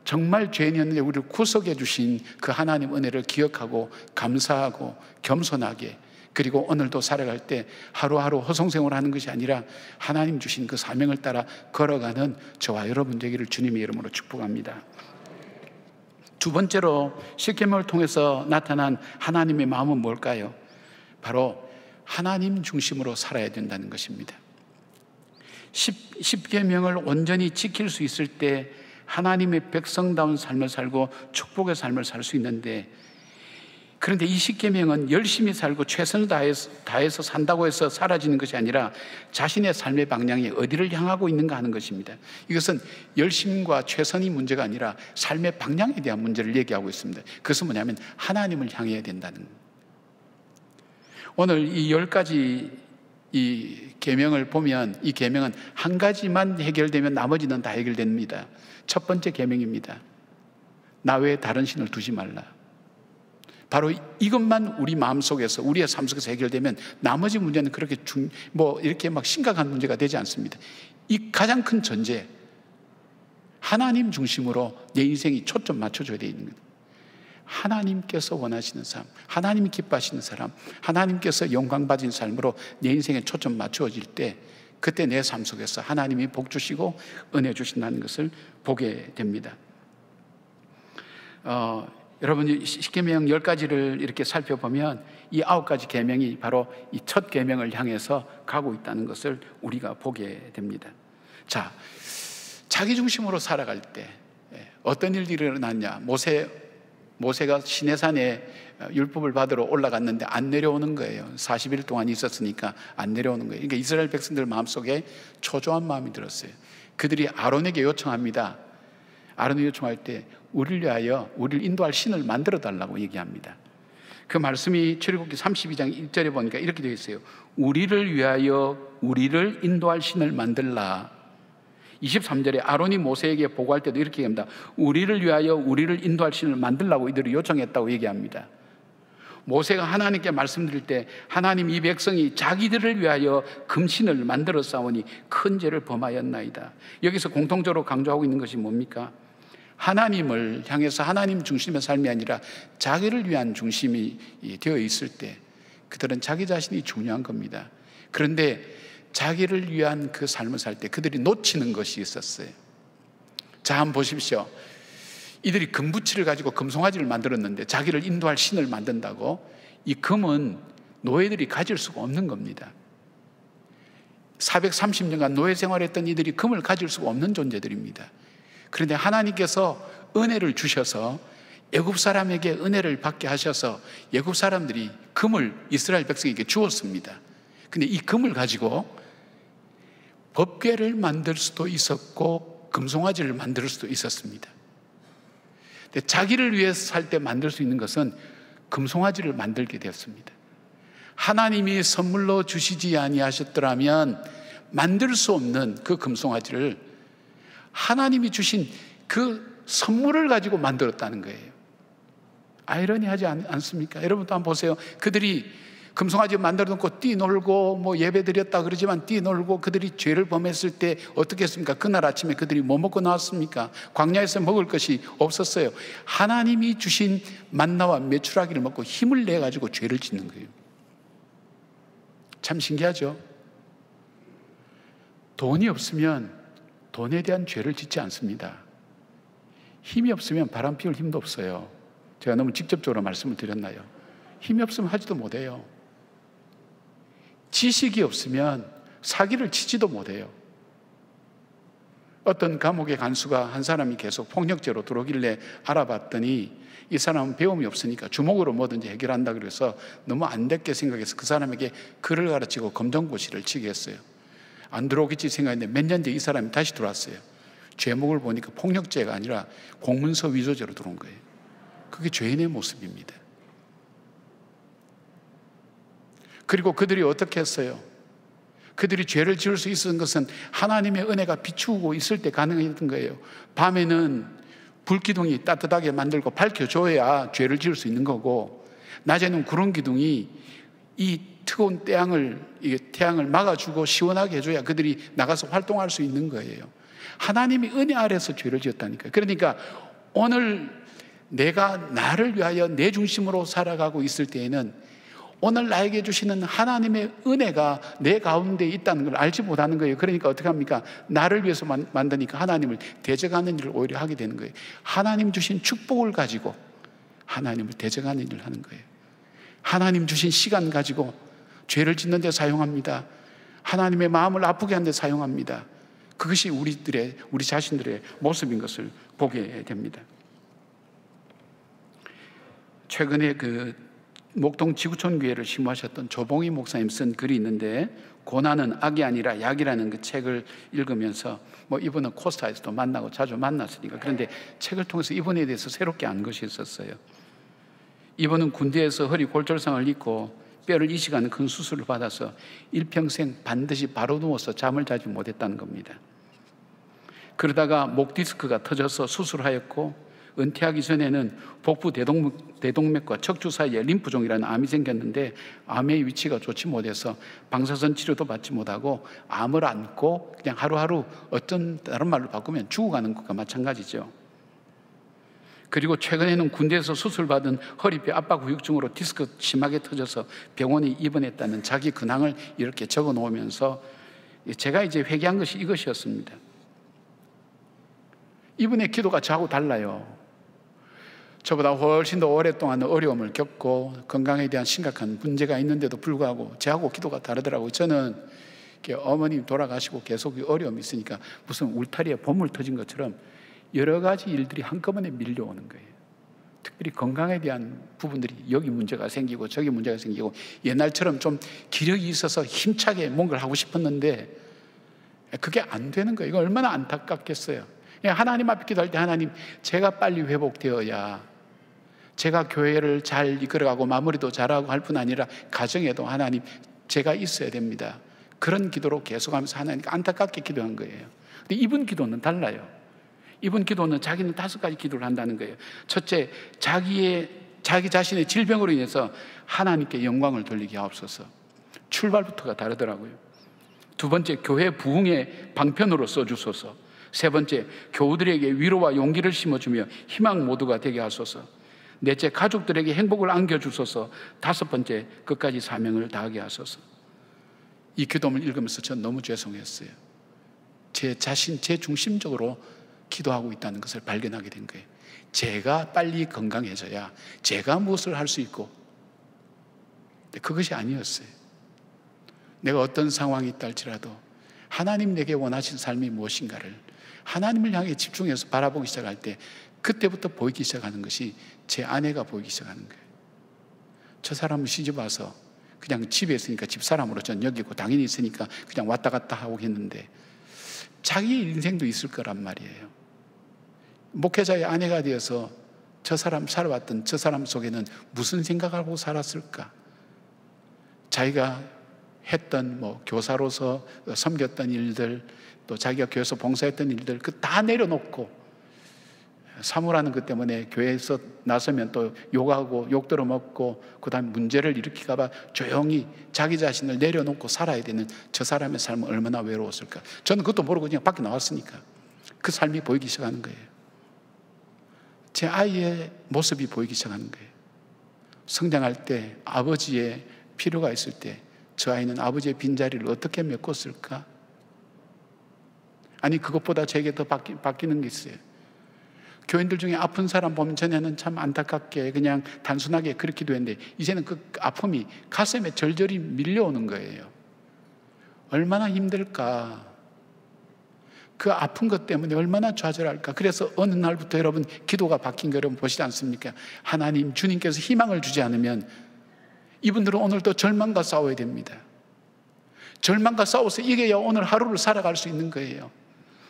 정말 죄인이었는데 우리를 구속해 주신 그 하나님 은혜를 기억하고 감사하고 겸손하게, 그리고 오늘도 살아갈 때 하루하루 허송세월을 하는 것이 아니라 하나님 주신 그 사명을 따라 걸어가는 저와 여러분 되기를 주님의 이름으로 축복합니다. 두 번째로 십계명을 통해서 나타난 하나님의 마음은 뭘까요? 바로 하나님 중심으로 살아야 된다는 것입니다. 십계명을 온전히 지킬 수 있을 때 하나님의 백성다운 삶을 살고 축복의 삶을 살 수 있는데, 그런데 이 십계명은 열심히 살고 최선을 다해서 산다고 해서 사라지는 것이 아니라 자신의 삶의 방향이 어디를 향하고 있는가 하는 것입니다. 이것은 열심과 최선이 문제가 아니라 삶의 방향에 대한 문제를 얘기하고 있습니다. 그것은 뭐냐면 하나님을 향해야 된다는 거예요. 오늘 이 10가지 이 계명을 보면 이 계명은 한 가지만 해결되면 나머지는 다 해결됩니다. 첫 번째 계명입니다. 나 외에 다른 신을 두지 말라. 바로 이것만 우리 마음속에서, 우리의 삶 속에서 해결되면 나머지 문제는 그렇게 이렇게 막 심각한 문제가 되지 않습니다. 이 가장 큰 전제, 하나님 중심으로 내 인생이 초점 맞춰줘야 되는 거예요. 하나님께서 원하시는 삶, 하나님이 기뻐하시는 사람, 하나님께서 영광 받은 삶으로 내 인생에 초점 맞추어질 때, 그때 내 삶 속에서 하나님이 복 주시고 은혜 주신다는 것을 보게 됩니다. 여러분이 십계명 10가지를 이렇게 살펴보면 이 9가지 계명이 바로 이 첫 계명을 향해서 가고 있다는 것을 우리가 보게 됩니다. 자, 자기 중심으로 살아갈 때 어떤 일들이 일어났냐? 모세가 시내산에 율법을 받으러 올라갔는데 안 내려오는 거예요. 40일 동안 있었으니까 안 내려오는 거예요. 그러니까 이스라엘 백성들 마음속에 초조한 마음이 들었어요. 그들이 아론에게 요청합니다. 아론이 요청할 때 우리를 위하여 우리를 인도할 신을 만들어 달라고 얘기합니다. 그 말씀이 출애굽기 32장 1절에 보니까 이렇게 되어 있어요. 우리를 위하여 우리를 인도할 신을 만들라. 23절에 아론이 모세에게 보고할 때도 이렇게 얘기합니다. 우리를 위하여 우리를 인도할 신을 만들라고 이들이 요청했다고 얘기합니다. 모세가 하나님께 말씀드릴 때 하나님, 이 백성이 자기들을 위하여 금신을 만들어 싸우니 큰 죄를 범하였나이다. 여기서 공통적으로 강조하고 있는 것이 뭡니까? 하나님을 향해서 하나님 중심의 삶이 아니라 자기를 위한 중심이 되어 있을 때 그들은 자기 자신이 중요한 겁니다. 그런데 자기를 위한 그 삶을 살 때 그들이 놓치는 것이 있었어요. 자, 한번 보십시오. 이들이 금붙이를 가지고 금송아지를 만들었는데 자기를 인도할 신을 만든다고? 이 금은 노예들이 가질 수가 없는 겁니다. 430년간 노예 생활했던 이들이 금을 가질 수가 없는 존재들입니다. 그런데 하나님께서 은혜를 주셔서 애굽 사람에게 은혜를 받게 하셔서 애굽 사람들이 금을 이스라엘 백성에게 주었습니다. 근데 이 금을 가지고 법궤를 만들 수도 있었고 금송아지를 만들 수도 있었습니다. 근데 자기를 위해서 살 때 만들 수 있는 것은 금송아지를 만들게 되었습니다. 하나님이 선물로 주시지 아니하셨더라면 만들 수 없는 그 금송아지를 하나님이 주신 그 선물을 가지고 만들었다는 거예요. 아이러니하지 않습니까? 여러분도 한번 보세요. 그들이 금송아지 만들어 놓고 뛰놀고 뭐 예배 드렸다 그러지만 뛰놀고 그들이 죄를 범했을 때 어떻게 했습니까? 그날 아침에 그들이 뭐 먹고 나왔습니까? 광야에서 먹을 것이 없었어요. 하나님이 주신 만나와 메추라기를 먹고 힘을 내 가지고 죄를 짓는 거예요. 참 신기하죠? 돈이 없으면 돈에 대한 죄를 짓지 않습니다. 힘이 없으면 바람 피울 힘도 없어요. 제가 너무 직접적으로 말씀을 드렸나요? 힘이 없으면 하지도 못해요. 지식이 없으면 사기를 치지도 못해요. 어떤 감옥의 간수가 한 사람이 계속 폭력죄로 들어오길래 알아봤더니 이 사람은 배움이 없으니까 주먹으로 뭐든지 해결한다 그래서 너무 안 됐게 생각해서 그 사람에게 글을 가르치고 검정고시를 치게 했어요. 안 들어오겠지 생각했는데 몇 년 뒤에 이 사람이 다시 들어왔어요. 죄목을 보니까 폭력죄가 아니라 공문서 위조죄로 들어온 거예요. 그게 죄인의 모습입니다. 그리고 그들이 어떻게 했어요? 그들이 죄를 지을 수 있었던 것은 하나님의 은혜가 비추고 있을 때 가능했던 거예요. 밤에는 불기둥이 따뜻하게 만들고 밝혀줘야 죄를 지을 수 있는 거고, 낮에는 구름 기둥이 이 뜨거운 태양을 막아주고 시원하게 해줘야 그들이 나가서 활동할 수 있는 거예요. 하나님이 은혜 아래서 죄를 지었다니까요. 그러니까 오늘 내가 나를 위하여 내 중심으로 살아가고 있을 때에는 오늘 나에게 주시는 하나님의 은혜가 내 가운데 있다는 걸 알지 못하는 거예요. 그러니까 어떻게 합니까? 나를 위해서 만드니까 하나님을 대적하는 일을 오히려 하게 되는 거예요. 하나님 주신 축복을 가지고 하나님을 대적하는 일을 하는 거예요. 하나님 주신 시간 가지고 죄를 짓는 데 사용합니다. 하나님의 마음을 아프게 하는 데 사용합니다. 그것이 우리 자신들의 모습인 것을 보게 됩니다. 최근에 목동 지구촌 교회를 심호하셨던 조봉희 목사님 쓴 글이 있는데, 고난은 악이 아니라 약이라는 그 책을 읽으면서 이분은 코스타에서도 만나고 자주 만났으니까, 그런데 책을 통해서 이분에 대해서 새롭게 안 것이 있었어요. 이분은 군대에서 허리 골절상을 입고 뼈를 이식하는 큰 수술을 받아서 일평생 반드시 바로 누워서 잠을 자지 못했다는 겁니다. 그러다가 목 디스크가 터져서 수술하였고, 은퇴하기 전에는 복부 대동맥과 척추 사이에 림프종이라는 암이 생겼는데 암의 위치가 좋지 못해서 방사선 치료도 받지 못하고 암을 안고 그냥 하루하루, 다른 말로 바꾸면 죽어가는 것과 마찬가지죠. 그리고 최근에는 군대에서 수술받은 허리뼈 압박 후유증으로 디스크 심하게 터져서 병원에 입원했다는 자기 근황을 이렇게 적어 놓으면서 제가 이제 회개한 것이 이것이었습니다. 이분의 기도가 저하고 달라요. 저보다 훨씬 더 오랫동안 어려움을 겪고 건강에 대한 심각한 문제가 있는데도 불구하고 저하고 기도가 다르더라고요. 저는 어머님 돌아가시고 계속 어려움이 있으니까 무슨 울타리에 보물 터진 것처럼 여러 가지 일들이 한꺼번에 밀려오는 거예요. 특별히 건강에 대한 부분들이 여기 문제가 생기고 저기 문제가 생기고, 옛날처럼 좀 기력이 있어서 힘차게 뭔가를 하고 싶었는데 그게 안 되는 거예요. 이거 얼마나 안타깝겠어요. 하나님 앞에 기도할 때, 하나님, 제가 빨리 회복되어야 제가 교회를 잘 이끌어가고 마무리도 잘하고 할 뿐 아니라 가정에도 하나님, 제가 있어야 됩니다. 그런 기도로 계속하면서 하나님께 안타깝게 기도한 거예요. 근데 이분 기도는 달라요. 이분 기도는 자기는 5가지 기도를 한다는 거예요. 첫째, 자기 자신의 질병으로 인해서 하나님께 영광을 돌리게 하옵소서. 출발부터가 다르더라고요. 두 번째, 교회 부흥의 방편으로 써주소서. 세 번째, 교우들에게 위로와 용기를 심어주며 희망 모두가 되게 하소서. 넷째, 가족들에게 행복을 안겨주소서. 다섯 번째, 끝까지 사명을 다하게 하소서. 이 기도문을 읽으면서 전 너무 죄송했어요. 제 중심적으로 기도하고 있다는 것을 발견하게 된 거예요. 제가 빨리 건강해져야 제가 무엇을 할 수 있고, 근데 그것이 아니었어요. 내가 어떤 상황이 있다 할지라도 하나님 내게 원하신 삶이 무엇인가를 하나님을 향해 집중해서 바라보기 시작할 때, 그때부터 보이기 시작하는 것이 제 아내가 보이기 시작하는 거예요. 저 사람은 시집 와서 그냥 집에 있으니까 집사람으로 전 여기고, 당연히 있으니까 그냥 왔다 갔다 하고 했는데 자기의 인생도 있을 거란 말이에요. 목회자의 아내가 되어서 저 사람 살아왔던 저 사람 속에는 무슨 생각하고 살았을까? 자기가 했던 교사로서 섬겼던 일들, 또 자기가 교회에서 봉사했던 일들 그 다 내려놓고 사모라는 것 때문에 교회에서 나서면 또 욕하고 욕 들어먹고 그 다음에 문제를 일으킬까 봐 조용히 자기 자신을 내려놓고 살아야 되는 저 사람의 삶은 얼마나 외로웠을까. 저는 그것도 모르고 그냥 밖에 나왔으니까 그 삶이 보이기 시작하는 거예요. 제 아이의 모습이 보이기 시작하는 거예요. 성장할 때 아버지의 필요가 있을 때 저 아이는 아버지의 빈자리를 어떻게 메꿨을까? 아니 그것보다 제게 더 바뀌는 게 있어요. 교인들 중에 아픈 사람 보면 전에는 참 안타깝게 그냥 단순하게 그렇게 기도했는데 이제는 그 아픔이 가슴에 절절히 밀려오는 거예요. 얼마나 힘들까. 그 아픈 것 때문에 얼마나 좌절할까. 그래서 어느 날부터 여러분 기도가 바뀐 거 여러분 보시지 않습니까? 하나님, 주님께서 희망을 주지 않으면 이분들은 오늘도 절망과 싸워야 됩니다. 절망과 싸워서 이겨야 오늘 하루를 살아갈 수 있는 거예요.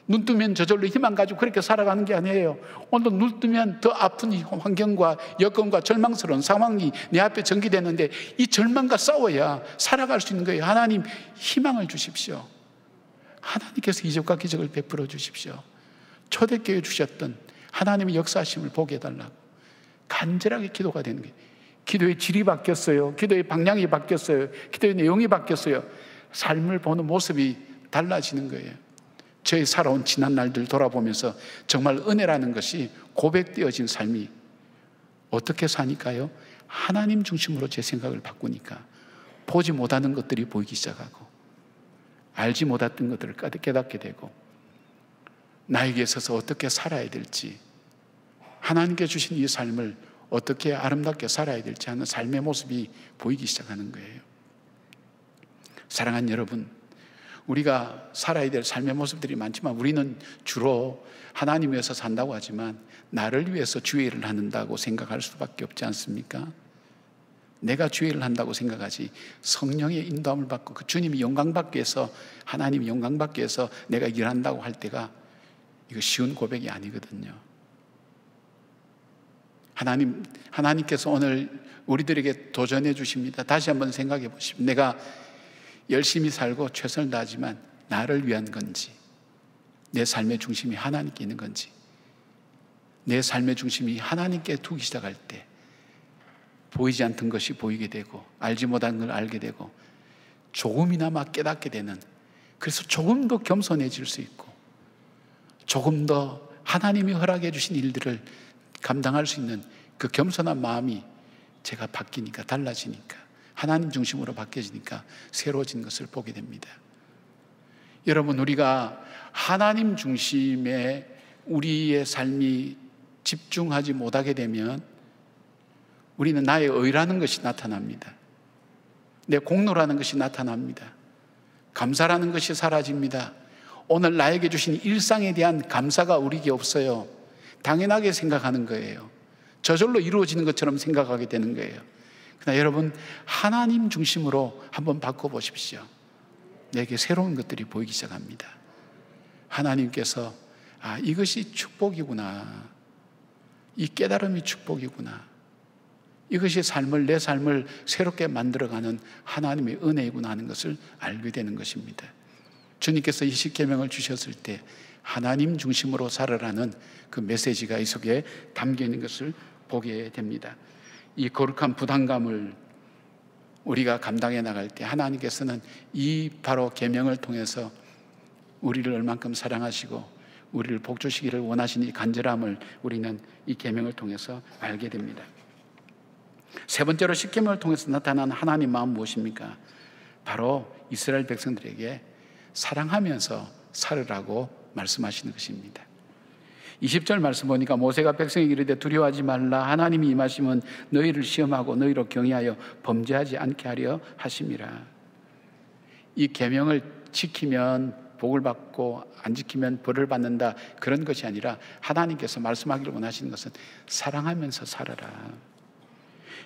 눈 뜨면 저절로 희망 가지고 그렇게 살아가는 게 아니에요. 오늘 눈 뜨면 더 아픈 환경과 여건과 절망스러운 상황이 내 앞에 전개되는데 이 절망과 싸워야 살아갈 수 있는 거예요. 하나님 희망을 주십시오. 하나님께서 이적과 기적을 베풀어 주십시오. 초대교회 주셨던 하나님의 역사하심을 보게 해달라고 간절하게 기도가 되는 거예요. 기도의 질이 바뀌었어요. 기도의 방향이 바뀌었어요. 기도의 내용이 바뀌었어요. 삶을 보는 모습이 달라지는 거예요. 저의 살아온 지난 날들 돌아보면서 정말 은혜라는 것이 고백되어진 삶이 어떻게 사니까요? 하나님 중심으로 제 생각을 바꾸니까 보지 못하는 것들이 보이기 시작하고 알지 못했던 것들을 깨닫게 되고 나에게 있어서 어떻게 살아야 될지 하나님께 주신 이 삶을 어떻게 아름답게 살아야 될지 하는 삶의 모습이 보이기 시작하는 거예요. 사랑하는 여러분, 우리가 살아야 될 삶의 모습들이 많지만 우리는 주로 하나님 위해서 산다고 하지만 나를 위해서 주의 일을 한다고 생각할 수밖에 없지 않습니까? 내가 주의 일을 한다고 생각하지 성령의 인도함을 받고 그 주님이 영광 받기 위해서 하나님이 영광 받기 위해서 내가 일한다고 할 때가 이거 쉬운 고백이 아니거든요. 하나님께서 오늘 우리들에게 도전해 주십니다. 다시 한번 생각해 보십시오. 내가 열심히 살고 최선을 다하지만 나를 위한 건지 내 삶의 중심이 하나님께 있는 건지 내 삶의 중심이 하나님께 두기 시작할 때 보이지 않던 것이 보이게 되고 알지 못한 걸 알게 되고 조금이나마 깨닫게 되는 그래서 조금 더 겸손해질 수 있고 조금 더 하나님이 허락해 주신 일들을 감당할 수 있는 그 겸손한 마음이 제가 바뀌니까 달라지니까 하나님 중심으로 바뀌어지니까 새로워진 것을 보게 됩니다. 여러분 우리가 하나님 중심에 우리의 삶이 집중하지 못하게 되면 우리는 나의 의라는 것이 나타납니다. 내 공로라는 것이 나타납니다. 감사라는 것이 사라집니다. 오늘 나에게 주신 일상에 대한 감사가 우리에게 없어요. 당연하게 생각하는 거예요. 저절로 이루어지는 것처럼 생각하게 되는 거예요. 그러나 여러분 하나님 중심으로 한번 바꿔보십시오. 내게 새로운 것들이 보이기 시작합니다. 하나님께서 이것이 축복이구나. 이 깨달음이 축복이구나. 이것이 내 삶을 새롭게 만들어가는 하나님의 은혜이구나 하는 것을 알게 되는 것입니다. 주님께서 이 십계명을 주셨을 때 하나님 중심으로 살아라는 그 메시지가 이 속에 담겨 있는 것을 보게 됩니다. 이 거룩한 부담감을 우리가 감당해 나갈 때 하나님께서는 이 바로 계명을 통해서 우리를 얼만큼 사랑하시고 우리를 복주시기를 원하시는 이 간절함을 우리는 이 계명을 통해서 알게 됩니다. 세 번째로 십계명을 통해서 나타난 하나님 마음 무엇입니까? 바로 이스라엘 백성들에게 사랑하면서 살으라고 말씀하시는 것입니다. 20절 말씀 보니까 모세가 백성에게 이르되 두려워하지 말라 하나님이 임하시면 너희를 시험하고 너희로 경외하여 범죄하지 않게 하려 하심이라. 이 계명을 지키면 복을 받고 안 지키면 벌을 받는다 그런 것이 아니라 하나님께서 말씀하기를 원하시는 것은 사랑하면서 살아라.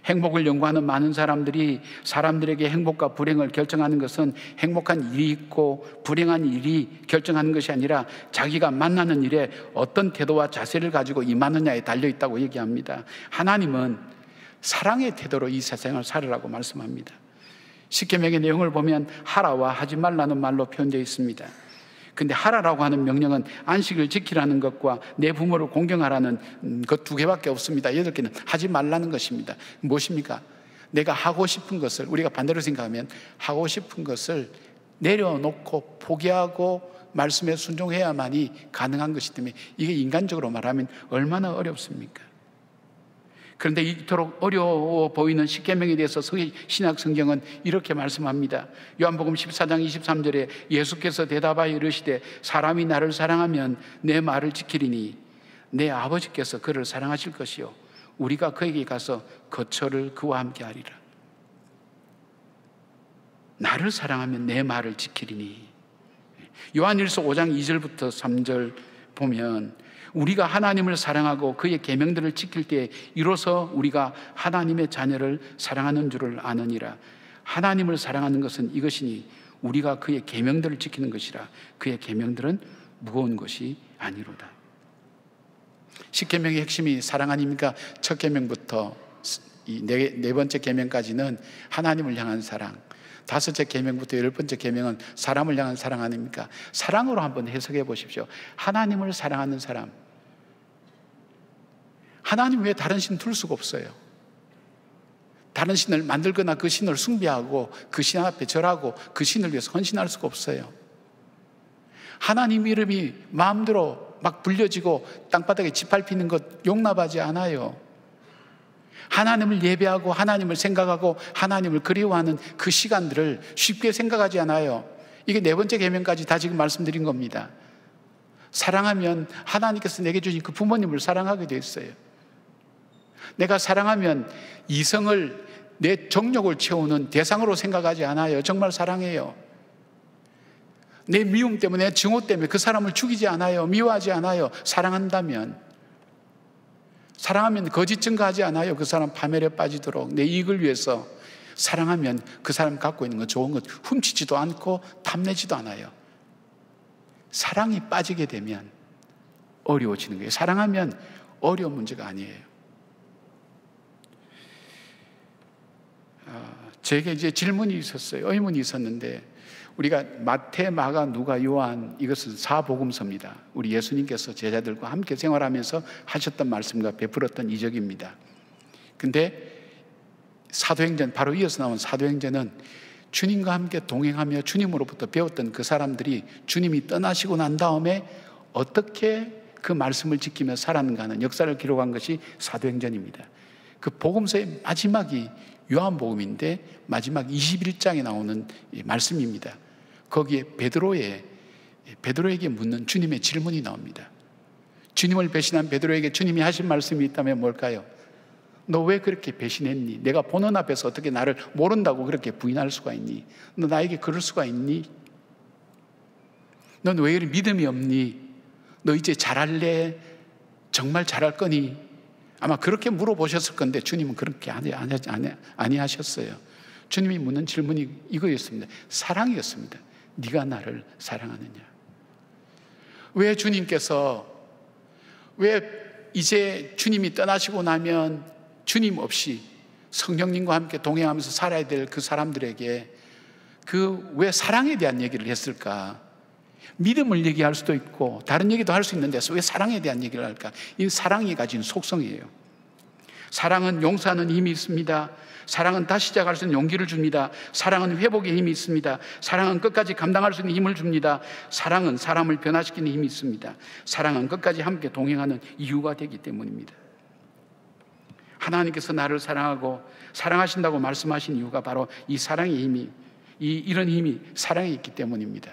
행복을 연구하는 많은 사람들이 사람들에게 행복과 불행을 결정하는 것은 행복한 일이 있고 불행한 일이 결정하는 것이 아니라 자기가 만나는 일에 어떤 태도와 자세를 가지고 임하느냐에 달려있다고 얘기합니다. 하나님은 사랑의 태도로 이 세상을 살으라고 말씀합니다. 십계명의 내용을 보면 하라와 하지 말라는 말로 표현되어 있습니다. 근데 하라라고 하는 명령은 안식을 지키라는 것과 내 부모를 공경하라는 것 두 개밖에 없습니다. 8개는 하지 말라는 것입니다. 무엇입니까? 내가 하고 싶은 것을, 우리가 반대로 생각하면 하고 싶은 것을 내려놓고 포기하고 말씀에 순종해야만이 가능한 것이기 때문에 이게 인간적으로 말하면 얼마나 어렵습니까? 그런데 이토록 어려워 보이는 십계명에 대해서 신약 성경은 이렇게 말씀합니다. 요한복음 14장 23절에 예수께서 대답하여 이르시되 사람이 나를 사랑하면 내 말을 지키리니 내 아버지께서 그를 사랑하실 것이요 우리가 그에게 가서 거처를 그와 함께 하리라. 나를 사랑하면 내 말을 지키리니. 요한일서 5장 2절부터 3절 보면 우리가 하나님을 사랑하고 그의 계명들을 지킬 때에 이로써 우리가 하나님의 자녀를 사랑하는 줄을 아느니라. 하나님을 사랑하는 것은 이것이니 우리가 그의 계명들을 지키는 것이라. 그의 계명들은 무거운 것이 아니로다. 십계명의 핵심이 사랑 아닙니까? 첫 계명부터 이 네 번째 계명까지는 하나님을 향한 사랑, 다섯째 계명부터 10번째 계명은 사람을 향한 사랑 아닙니까? 사랑으로 한번 해석해 보십시오. 하나님을 사랑하는 사람, 하나님 외에 다른 신 둘 수가 없어요. 다른 신을 만들거나 그 신을 숭배하고 그 신 앞에 절하고 그 신을 위해서 헌신할 수가 없어요. 하나님 이름이 마음대로 막 불려지고 땅바닥에 짓밟히는 것 용납하지 않아요. 하나님을 예배하고 하나님을 생각하고 하나님을 그리워하는 그 시간들을 쉽게 생각하지 않아요. 이게 네 번째 계명까지 다 지금 말씀드린 겁니다. 사랑하면 하나님께서 내게 주신 그 부모님을 사랑하게 돼 있어요. 내가 사랑하면 이성을, 내 정욕을 채우는 대상으로 생각하지 않아요. 정말 사랑해요. 내 미움 때문에, 증오 때문에 그 사람을 죽이지 않아요. 미워하지 않아요. 사랑한다면. 사랑하면 거짓 증거하지 않아요. 그 사람 파멸에 빠지도록 내 이익을 위해서. 사랑하면 그 사람 갖고 있는 거, 좋은 것 훔치지도 않고 탐내지도 않아요. 사랑이 빠지게 되면 어려워지는 거예요. 사랑하면 어려운 문제가 아니에요. 제게 이제 질문이 있었어요. 의문이 있었는데, 우리가 마태, 마가, 누가, 요한, 이것은 사복음서입니다. 우리 예수님께서 제자들과 함께 생활하면서 하셨던 말씀과 베풀었던 이적입니다. 근데 사도행전, 바로 이어서 나온 사도행전은 주님과 함께 동행하며 주님으로부터 배웠던 그 사람들이 주님이 떠나시고 난 다음에 어떻게 그 말씀을 지키며 살았는가 하는 역사를 기록한 것이 사도행전입니다. 그 복음서의 마지막이 요한복음인데 마지막 21장에 나오는 말씀입니다. 거기에 베드로에게 묻는 주님의 질문이 나옵니다. 주님을 배신한 베드로에게 주님이 하신 말씀이 있다면 뭘까요? 너 왜 그렇게 배신했니? 내가 보는 앞에서 어떻게 나를 모른다고 그렇게 부인할 수가 있니? 너 나에게 그럴 수가 있니? 넌 왜 이렇게 믿음이 없니? 너 이제 잘할래? 정말 잘할 거니? 아마 그렇게 물어보셨을 건데 주님은 그렇게 아니하셨어요. 주님이 묻는 질문이 이거였습니다. 사랑이었습니다. 네가 나를 사랑하느냐? 왜 주님께서, 왜 이제 주님이 떠나시고 나면 주님 없이 성령님과 함께 동행하면서 살아야 될 그 사람들에게 그 왜 사랑에 대한 얘기를 했을까? 믿음을 얘기할 수도 있고 다른 얘기도 할 수 있는데 왜 사랑에 대한 얘기를 할까? 이 사랑이 가진 속성이에요. 사랑은 용서하는 힘이 있습니다. 사랑은 다시 시작할 수 있는 용기를 줍니다. 사랑은 회복의 힘이 있습니다. 사랑은 끝까지 감당할 수 있는 힘을 줍니다. 사랑은 사람을 변화시키는 힘이 있습니다. 사랑은 끝까지 함께 동행하는 이유가 되기 때문입니다. 하나님께서 나를 사랑하고 사랑하신다고 말씀하신 이유가 바로 이 사랑의 힘이, 이런 힘이 사랑에 있기 때문입니다.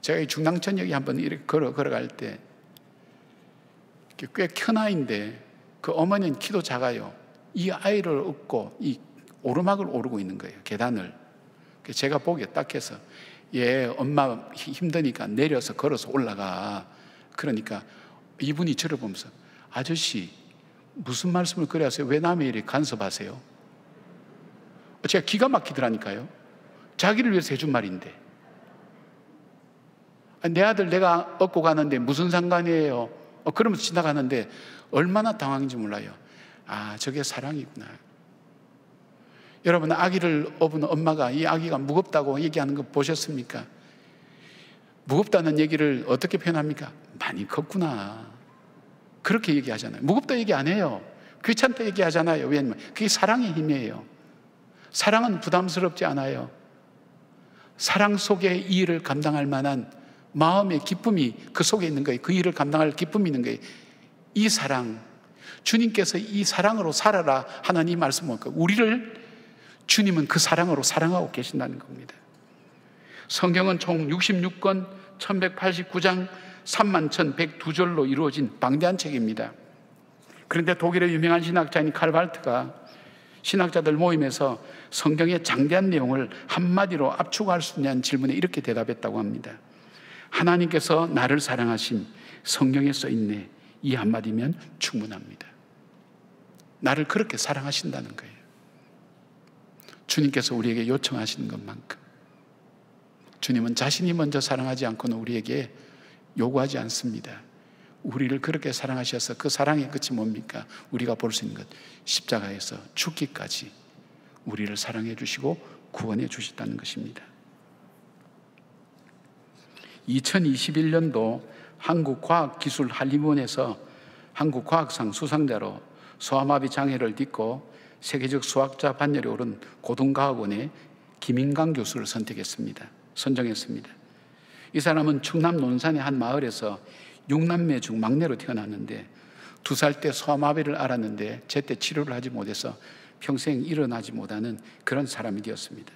제가 이 중랑천역에 한번 이렇게 걸어갈 때 꽤 큰 아이인데 그 어머니는 키도 작아요. 이 아이를 업고 이 오르막을 오르고 있는 거예요. 계단을. 제가 보기에 딱 해서 얘 엄마 힘드니까 내려서 걸어서 올라가. 그러니까 이분이 저를 보면서 아저씨 무슨 말씀을 그래 하세요? 왜 남의 일에 간섭하세요? 제가 기가 막히더라니까요. 자기를 위해서 해준 말인데. 내 아들 내가 얻고 가는데 무슨 상관이에요? 그러면서 지나가는데 얼마나 당황인지 몰라요. 아, 저게 사랑이구나. 여러분, 아기를 업은 엄마가 이 아기가 무겁다고 얘기하는 거 보셨습니까? 무겁다는 얘기를 어떻게 표현합니까? 많이 컸구나. 그렇게 얘기하잖아요. 무겁다 얘기 안 해요. 귀찮다 얘기하잖아요. 왜냐면 그게 사랑의 힘이에요. 사랑은 부담스럽지 않아요. 사랑 속에 이 일을 감당할 만한 마음의 기쁨이 그 속에 있는 거예요. 그 일을 감당할 기쁨이 있는 거예요. 이 사랑, 주님께서 이 사랑으로 살아라 하는 이 말씀은 우리를 주님은 그 사랑으로 사랑하고 계신다는 겁니다. 성경은 총 66권 1189장 31,102절로 이루어진 방대한 책입니다. 그런데 독일의 유명한 신학자인 칼발트가 신학자들 모임에서 성경의 장대한 내용을 한마디로 압축할 수 있냐는 질문에 이렇게 대답했다고 합니다. 하나님께서 나를 사랑하심, 성경에 써있네. 이 한마디면 충분합니다. 나를 그렇게 사랑하신다는 거예요. 주님께서 우리에게 요청하시는 것만큼. 주님은 자신이 먼저 사랑하지 않고는 우리에게 요구하지 않습니다. 우리를 그렇게 사랑하셔서 그 사랑의 끝이 뭡니까? 우리가 볼 수 있는 것, 십자가에서 죽기까지 우리를 사랑해 주시고 구원해 주셨다는 것입니다. 2021년도 한국과학기술한림원에서 한국과학상 수상자로 소아마비 장애를 딛고 세계적 수학자 반열에 오른 고등과학원의 김인강 교수를 선정했습니다. 이 사람은 충남 논산의 한 마을에서 6남매 중 막내로 태어났는데 2살 때 소아마비를 알았는데 제때 치료를 하지 못해서 평생 일어나지 못하는 그런 사람이 되었습니다.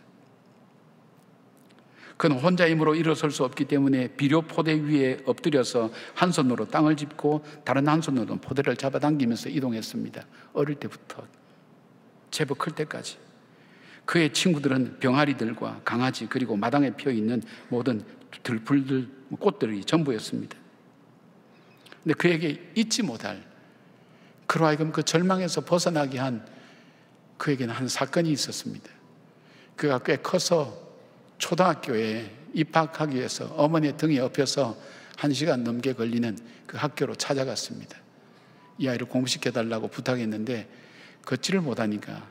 그는 혼자 힘으로 일어설 수 없기 때문에 비료 포대 위에 엎드려서 한 손으로 땅을 짚고 다른 한 손으로 포대를 잡아당기면서 이동했습니다. 어릴 때부터 제법 클 때까지. 그의 친구들은 병아리들과 강아지 그리고 마당에 피어있는 모든 들풀들, 꽃들이 전부였습니다. 근데 그에게 잊지 못할, 그로 하여금 그 절망에서 벗어나게 한 그에게는 한 사건이 있었습니다. 그가 꽤 커서 초등학교에 입학하기 위해서 어머니의 등에 업혀서 1시간 넘게 걸리는 그 학교로 찾아갔습니다. 이 아이를 공부시켜달라고 부탁했는데 걷지를 못하니까,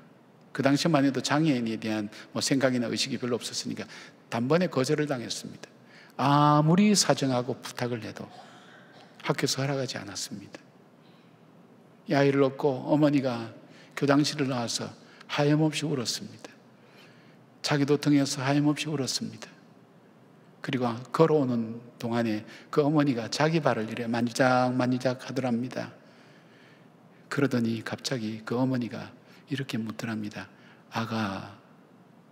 그 당시만 해도 장애인에 대한 생각이나 의식이 별로 없었으니까 단번에 거절을 당했습니다. 아무리 사정하고 부탁을 해도 학교에서 허락하지 않았습니다. 이 아이를 얻고 어머니가 교장실을 나와서 하염없이 울었습니다. 자기도 등에서 하염없이 울었습니다. 그리고 걸어오는 동안에 그 어머니가 자기 발을 이래 만지작 하더랍니다. 그러더니 갑자기 그 어머니가 이렇게 묻더랍니다. 아가,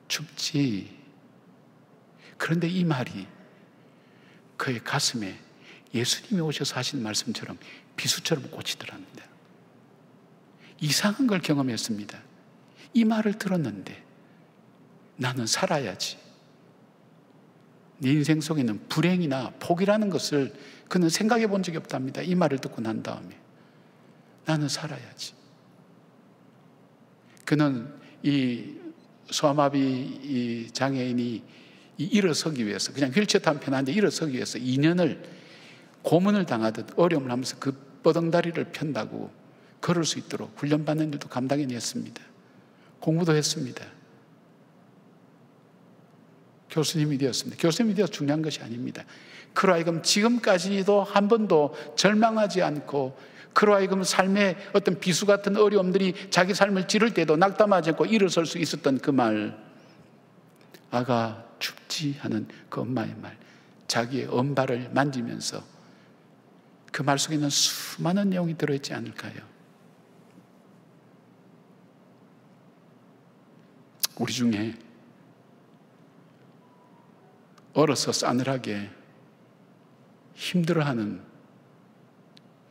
춥지? 그런데 이 말이 그의 가슴에 예수님이 오셔서 하신 말씀처럼 비수처럼 꽂히더랍니다. 이상한 걸 경험했습니다. 이 말을 들었는데 나는 살아야지. 내 인생 속에는 불행이나 포기라는 것을 그는 생각해 본 적이 없답니다. 이 말을 듣고 난 다음에 나는 살아야지. 그는 이 소아마비 이 장애인이 일어서기 위해서, 그냥 휠체어 타면 편한데 일어서기 위해서 2년을 고문을 당하듯 어려움을 하면서 그 뻐덩다리를 편다고 걸을 수 있도록 훈련받는 일도 감당해냈습니다. 공부도 했습니다. 교수님이 되었습니다. 교수님이 되어서 중요한 것이 아닙니다. 그로 하여금 지금까지도 한 번도 절망하지 않고, 그로 하여금 삶의 어떤 비수 같은 어려움들이 자기 삶을 찌를 때도 낙담하지 않고 일어설 수 있었던 그 말, 아가 춥지 하는 그 엄마의 말, 자기의 엄발을 만지면서 그 말 속에는 수많은 내용이 들어있지 않을까요? 우리 중에 얼어서 싸늘하게 힘들어하는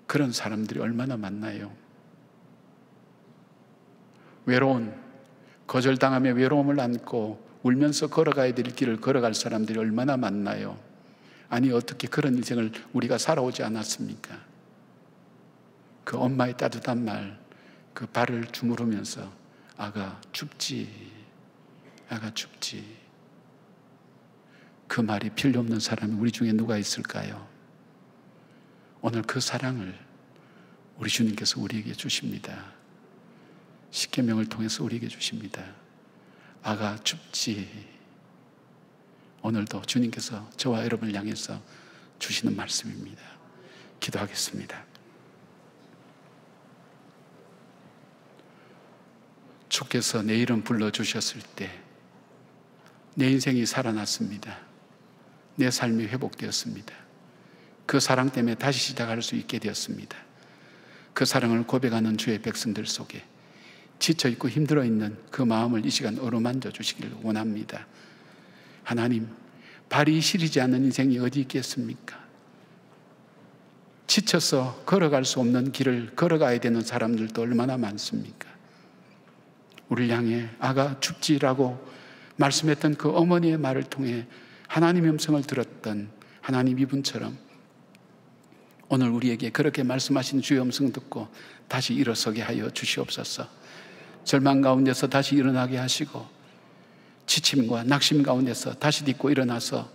그런 사람들이 얼마나 많나요? 외로운, 거절당함의 외로움을 안고 울면서 걸어가야 될 길을 걸어갈 사람들이 얼마나 많나요? 아니, 어떻게 그런 인생을 우리가 살아오지 않았습니까? 그 엄마의 따뜻한 말, 그 발을 주무르면서 아가 춥지, 아가 춥지. 그 말이 필요 없는 사람이 우리 중에 누가 있을까요? 오늘 그 사랑을 우리 주님께서 우리에게 주십니다. 십계명을 통해서 우리에게 주십니다. 아가 춥지. 오늘도 주님께서 저와 여러분을 향해서 주시는 말씀입니다. 기도하겠습니다. 주께서 내 이름 불러주셨을 때 내 인생이 살아났습니다. 내 삶이 회복되었습니다. 그 사랑 때문에 다시 시작할 수 있게 되었습니다. 그 사랑을 고백하는 주의 백성들 속에 지쳐있고 힘들어있는 그 마음을 이 시간 어루만져 주시기를 원합니다. 하나님, 발이 시리지 않는 인생이 어디 있겠습니까? 지쳐서 걸어갈 수 없는 길을 걸어가야 되는 사람들도 얼마나 많습니까? 우리를 향해 아가 춥지라고 말씀했던 그 어머니의 말을 통해 하나님의 음성을 들었던 하나님 이분처럼 오늘 우리에게 그렇게 말씀하신 주의 음성 듣고 다시 일어서게 하여 주시옵소서. 절망 가운데서 다시 일어나게 하시고 지침과 낙심 가운데서 다시 딛고 일어나서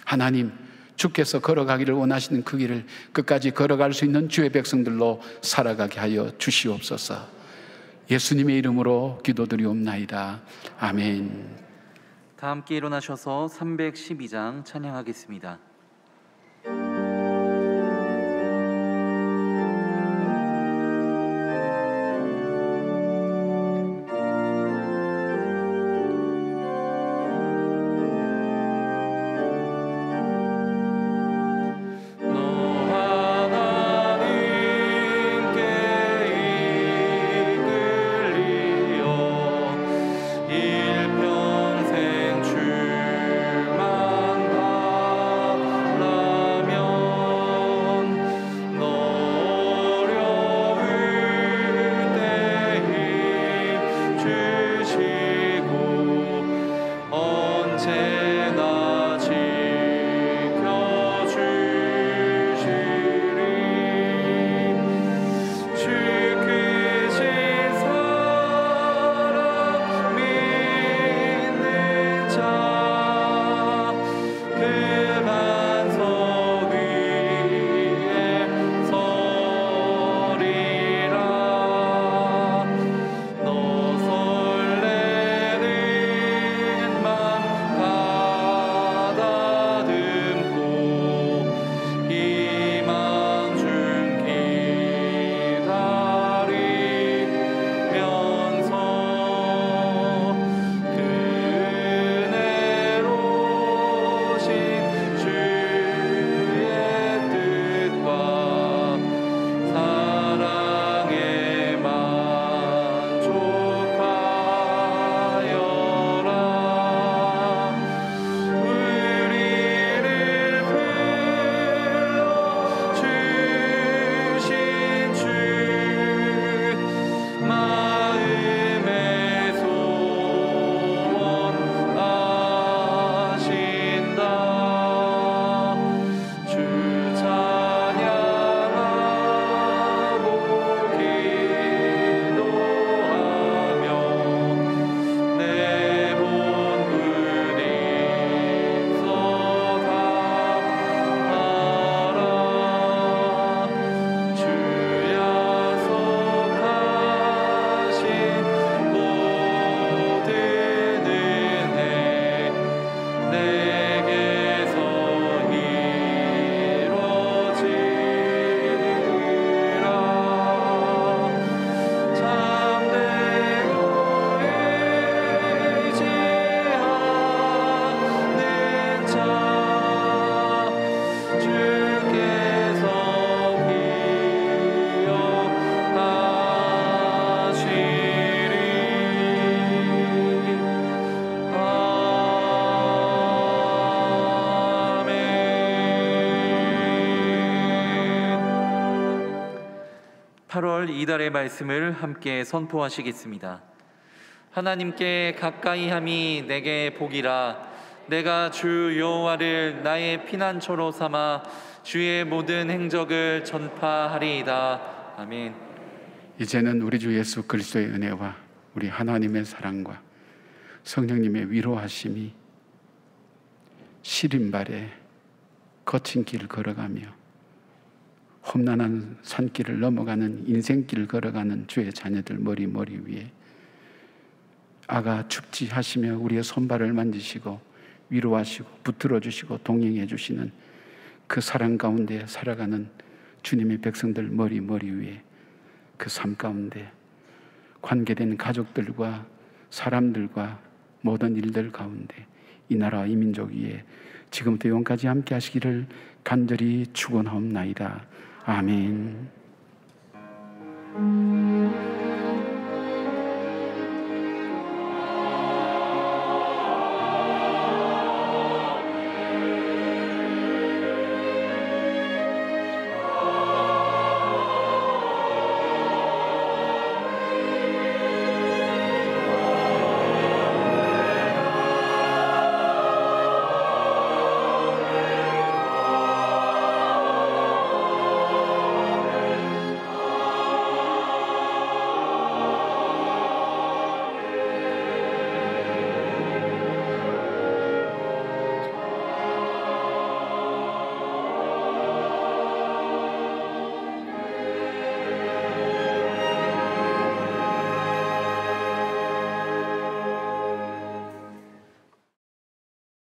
하나님 주께서 걸어가기를 원하시는 그 길을 끝까지 걸어갈 수 있는 주의 백성들로 살아가게 하여 주시옵소서. 예수님의 이름으로 기도드리옵나이다. 아멘. 다 함께 일어나셔서 312장 찬양하겠습니다. 이달의 말씀을 함께 선포하시겠습니다. 하나님께 가까이 함이 내게 복이라. 내가 주 여호와를 나의 피난처로 삼아 주의 모든 행적을 전파하리이다. 아멘. 이제는 우리 주 예수 그리스도의 은혜와 우리 하나님의 사랑과 성령님의 위로하심이 시린발에 거친 길 걸어가며 험난한 산길을 넘어가는 인생길 걸어가는 주의 자녀들 머리 위에 아가 춥지 하시며 우리의 손발을 만지시고 위로하시고 붙들어 주시고 동행해 주시는 그 사랑 가운데 살아가는 주님의 백성들 머리 위에 그 삶 가운데 관계된 가족들과 사람들과 모든 일들 가운데 이 나라와 이 민족 위에 지금부터 영원까지 함께 하시기를 간절히 축원하옵나이다. 아멘.